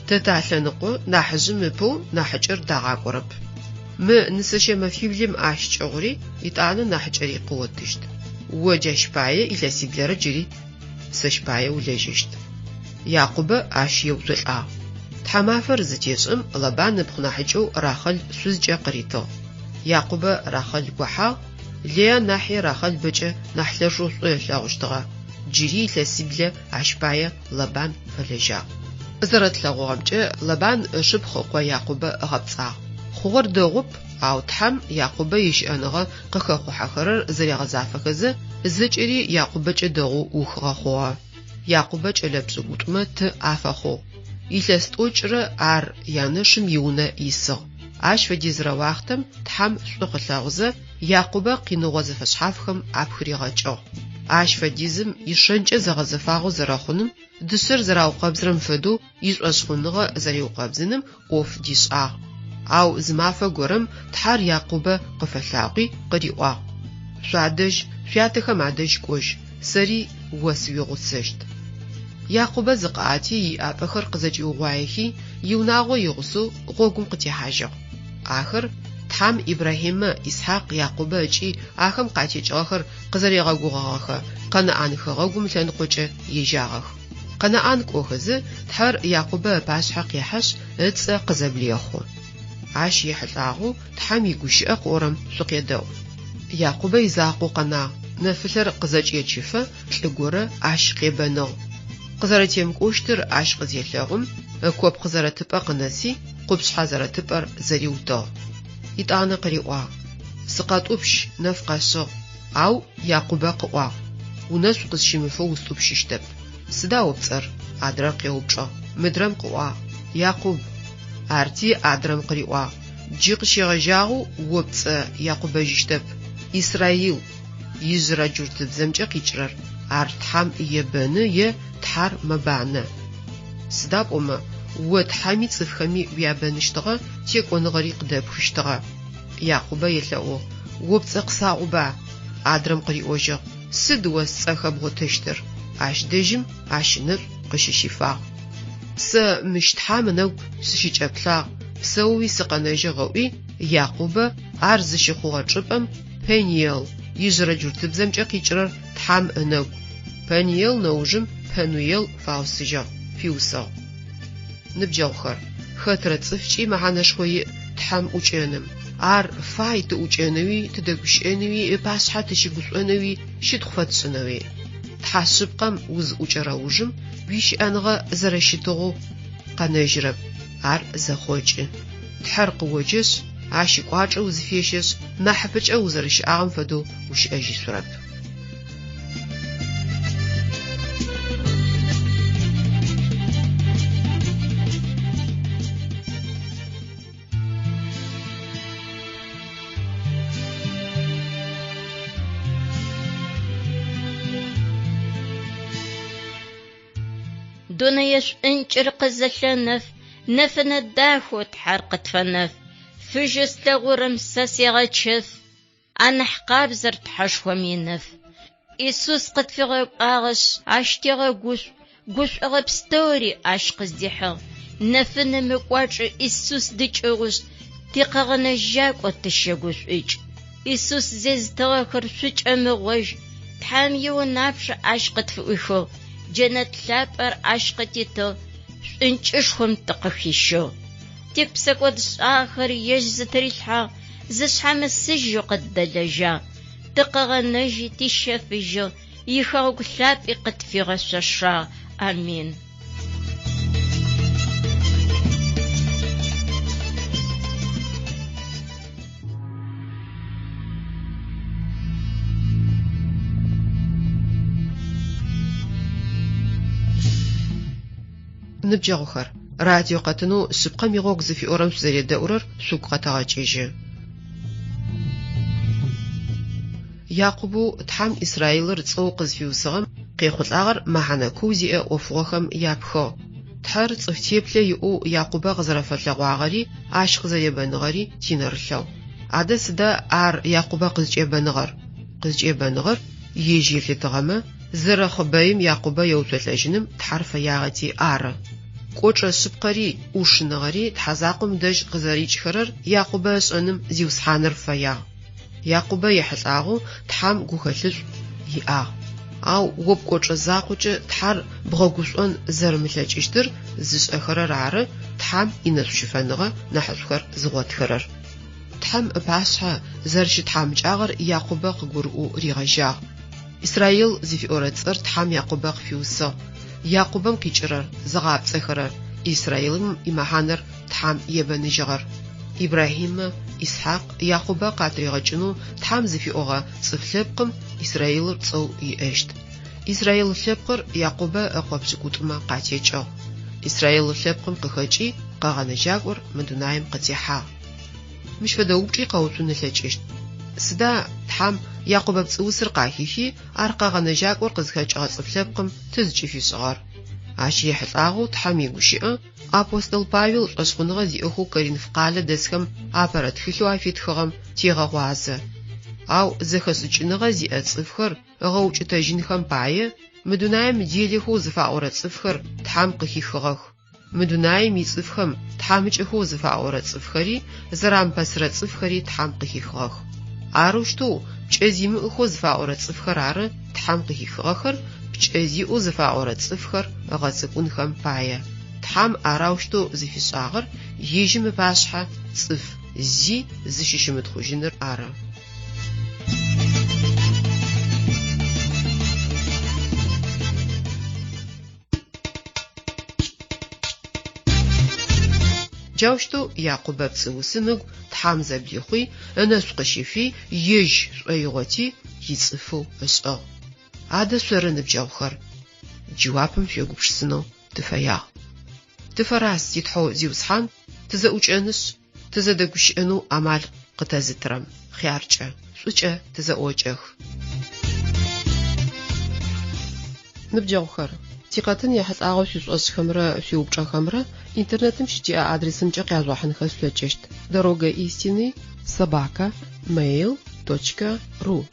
Тэ талъэныкъо нахьыжъым ыпэу нахьыкӏэр дагъакӏорэп. Мы нысэщэ мэфиблым ащыкӏыгъури итӏанэ нахьыкӏэри къыотыщт. О джащ пае илъэсиблэрэ джыри сэщ пае улэжьыщт. Якъубэ ащ еуцолӏагъ. Тхьамафэр зытешӏым Лабан ыпхъу нахьыкӏэу Рахъэл шъузыкӏэ къыритыгъ. Якъубэ Рахъэл гохьагъ. Лея нахьи Рахъэл бэкӏэ нахь лъэшэу шӏу елъэгъущтыгъэ. Джыри илъэсиблэ ащ пае Лабан фэлэжьагъ. Зэрэтлъэгъугъэмкӏэ Лабан шъыпхъыкъо Якъубэ ыгъэпцӏагъ. Хъугъэр дэгъуп, ау тхьам Якъубэ ищыӏэныгъэ къыхэхъухьэхэрэр зэрегъэзафэхэзэ зэкӏэри Якъубэкӏэ дэгъу ухыгъэ хъугъэ. Якъубэ кӏэлэпшӏыкӏутӏумэ ты афэхъугъ. Илъэс тӏокӏрэ ар янэшым иунэ исыгъ. Ащ фэдизрэ уахътэм тхьам шӏу къылъэгъузэ Якъубэ къиныгъо зэфэшъхьафхэм апхыригъэкӏыгъ. Ащ фэдизым ишэнкӏэ зэгъэзэфагъэу зэрэхъуным, дышъэр зэраукъэбзырэм фэдэу ишӏошъхъуныгъэ зэреукъэбзыным ӏоф дишӏагъ. Ау зы мафэ горэм тхьар Якъубэ къыфэлъагъуи къыриӏуагъ. Шъуадэжь шъуятэхэм адэжь кӏожь, сэри о сыуигъусэщт. Якъубэ зыкъати иӏапэхэр къызэкӏиугъуаехи иунагъо игъусэу гъогум къытехьажьыгъ. Ахэр тхьам Ибрахимэ, Исхьакъ, Якъубэ ыкӏи ахэм къатекӏыгъэхэр къызэрегъэгугъэгъэхэ Къэнэӏанхэ гъэгум лъэныкъокӏэ ежьагъэх. Къэнэӏан кӏохэзы тхьэр Якъубэ ыпашъхьэ къехьэшъ ыцӏэ къызэблехъу. Ащ ехьылӏагъэу тхьам игущыӏэ къыӏорэм шъукъедэӏу. Якъубэ изакъоу къэнагъ. Нэфылъэр къызэкӏечыфэ лӏы горэ ащ къебэныгъ. Къызэрэтемкӏощтыр ащ къызелъэгъум, коп къызэрэтыпӏэ къынэси къупшъхьэ зэрэтыпӏэр зэриутыгъ. Итӏанэ къыриӏуагъ. Сыкъэтӏупщ, нэф къэшъыгъ. Ау Якъубэ къыӏуагъ. Унэшъу къызщимыфэу устӏупщыщтэп. Сыда опцӏэр? Адрэ къеупчӏыгъ. Мыдрэм къыӏуагъ. Якъуб. Арти адрэм къыриӏуагъ. Джы къыщегъэжьагъэу опцӏэ Якъубэжьыщтэп. Исраил. Ижърэ джуртыбзэмкӏэ къикӏырэр. Ар тхьам ебэны е тхьар мэбанэ. Сыда пӏомэ? О тхьами цӏыфхэми уябэныщтыгъэ, текӏоныгъэри къыдэпхыщтыгъэ. Якъубэ елъэӏугъ. Опцӏэ къысаӏуба? Адрэм къыриӏожьыгъ. Сыд о сцӏэхэбгъотэщтыр? Ащ дэжьым ащынышӏ къыщыщифагъ. Сэ мыщ тхьам ынэгу сыщыкӏэплъагъ. Псэуи сыкъэнэжьыгъэуи Якъубэ ар зыщыхъугъэ чӏыпӏэм Пениел. Ижърэ джуртыбзэмкӏэ къикӏырэр тхьам ынэгу. Пениел нэужым Пенуел фаусыжьыгъ, фиусыгъ. Ныбджэгъухэр, хэтрэ цӏыфкӏи мэхьанэшхо иӏ тхьам ӏукӏэным. Ар фай тыӏукӏэнэуи, тыдэгущыӏэнэуи, ыпашъхьэ тыщыгушӏонэуи, щытхъу фэтшӏынэуи. Тхьашъыпкъэм узыӏукӏэрэужым уищыӏэныгъэ зэрэщытыгъэу къэнэжьырэп. Ар зэхъокӏы. Тхьэр къыоджэшъ, ащ икӏуачӏэ узыфещэшъ, нахьыпыкӏэ узэрыщыӏагъэм фэдэу ущыӏэжьышъурэп. دونيش انجر قزلنف نفن الداخو تحرقت فنف فجس لغرم ساسيغا تشف أنا حقاب زرت حشوة مينف إيسوس قد في غيب آغش عشتيغا قوش أغب ستوري عشق زيحا نفن مقواج إيسوس ديش أغش تيقاغنا جاك وتشيغوش إيج إيسوس زيز تغاكر سوش أمغوش تحامي ونافش عشقت في إخو جنة لابر عشقتي تو انششهم تقفيشو تبسك ودس آخر يجز تريحا زشحا مسجو قد دلجا تقغى نجي تشافجو يخاوك ثابي قد في غشاشا آمين. نبجغخر راديو قطنو سبقا ميغوك زفي أورم سزريد أورر سوق قطاع جيجي يعقوبو تحام إسرائيل رتسوق زفي وسغم قيخوت الأغر محانا كوزي وفوخم يابخو تحر تصفتيبلي يقو يعقوبا غزرفت لغواغري عاشق زيبانغري تينرلو عدس دا عار يعقوبا قزجيبانغر يجي لتغمى زر خبايم يعقوبا يوتوت لجنم تحرف ياغتي عار كوچ سبقري وشنغري تحزاقم دج قزريج خرر يعقوبا سنم زيوس حانر فيا يعقوبا يحلقو تحام غوخلج يا او وب كوچ زاقوچ تحر بغوغوسون زرملچشتر زش خرر عار تحام ينشفنغه نحخر زغوت خرر تحام باشا زرش تحام جاغر يعقوبا قغورو ريغجا إسرائيل زفي أورتر تحام يعقوبا فيوسا يعقوبم كيچرر زغاب صخرر إسرائيل إمحانر تحام يبنجغر إبراهيم إسحاق يعقوبا قاتريغجنو تحام زفي أوغا صفلبقم إسرائيل تصو يأشت إسرائيل فلبقر يعقوبا أقوبسكوتما قاتيجو إسرائيل فلبقم قخجي قاغنجاغور مدنايم قتيحا مش فداوبجي قوتو نلجشت سدا تحام يعقوبا بتصوسر قاهيشي أرقا غنجاك ورقزخاج غصفلبقم تزجي في صغار عشي حلقاغو تحامي غشيئة أبوستل باويل أشخنغا زيئخو كارين فقالة دسخم أبارت خلو عفيتخغم تيغا غوازة أو زخصجنغا زيئة صفخر غوش تاجينخم باية مدونايم دياليخو زفاورت صفخر تحام قخيخغخ مدونايم يصفخم تحامجخو زفاورت صفخري زرام بسرت صفخري تحام قخيخغخ عروشتو بچازيم اخو زفاورت صفخر عر تحام قخيخغخر بچازي او زفاورت صفخر غزقون خم باية تحام عروشتو زفيشاغر يجم باشحة صف زي زششمت خوجنر عر جاوشتو يعقوبا بصوسنغ تحام زبليخوي أناس قشيفي يج شويغوتي يصفو أشأ عادة سورن بجاوخر جوابم فيغوبش سنو تفايا تفراس يتحو زيوسحان تزاوج أنس تزادقوش أنو عمال قتازترم خيارجة سوچة تزاوجه نبجاوخر تيقاتن يحس آغوش يسوس خمرة في وبجا خمرة интернетом щити адресом чакязуахан хаслячешт. Дорога истины @mail.ru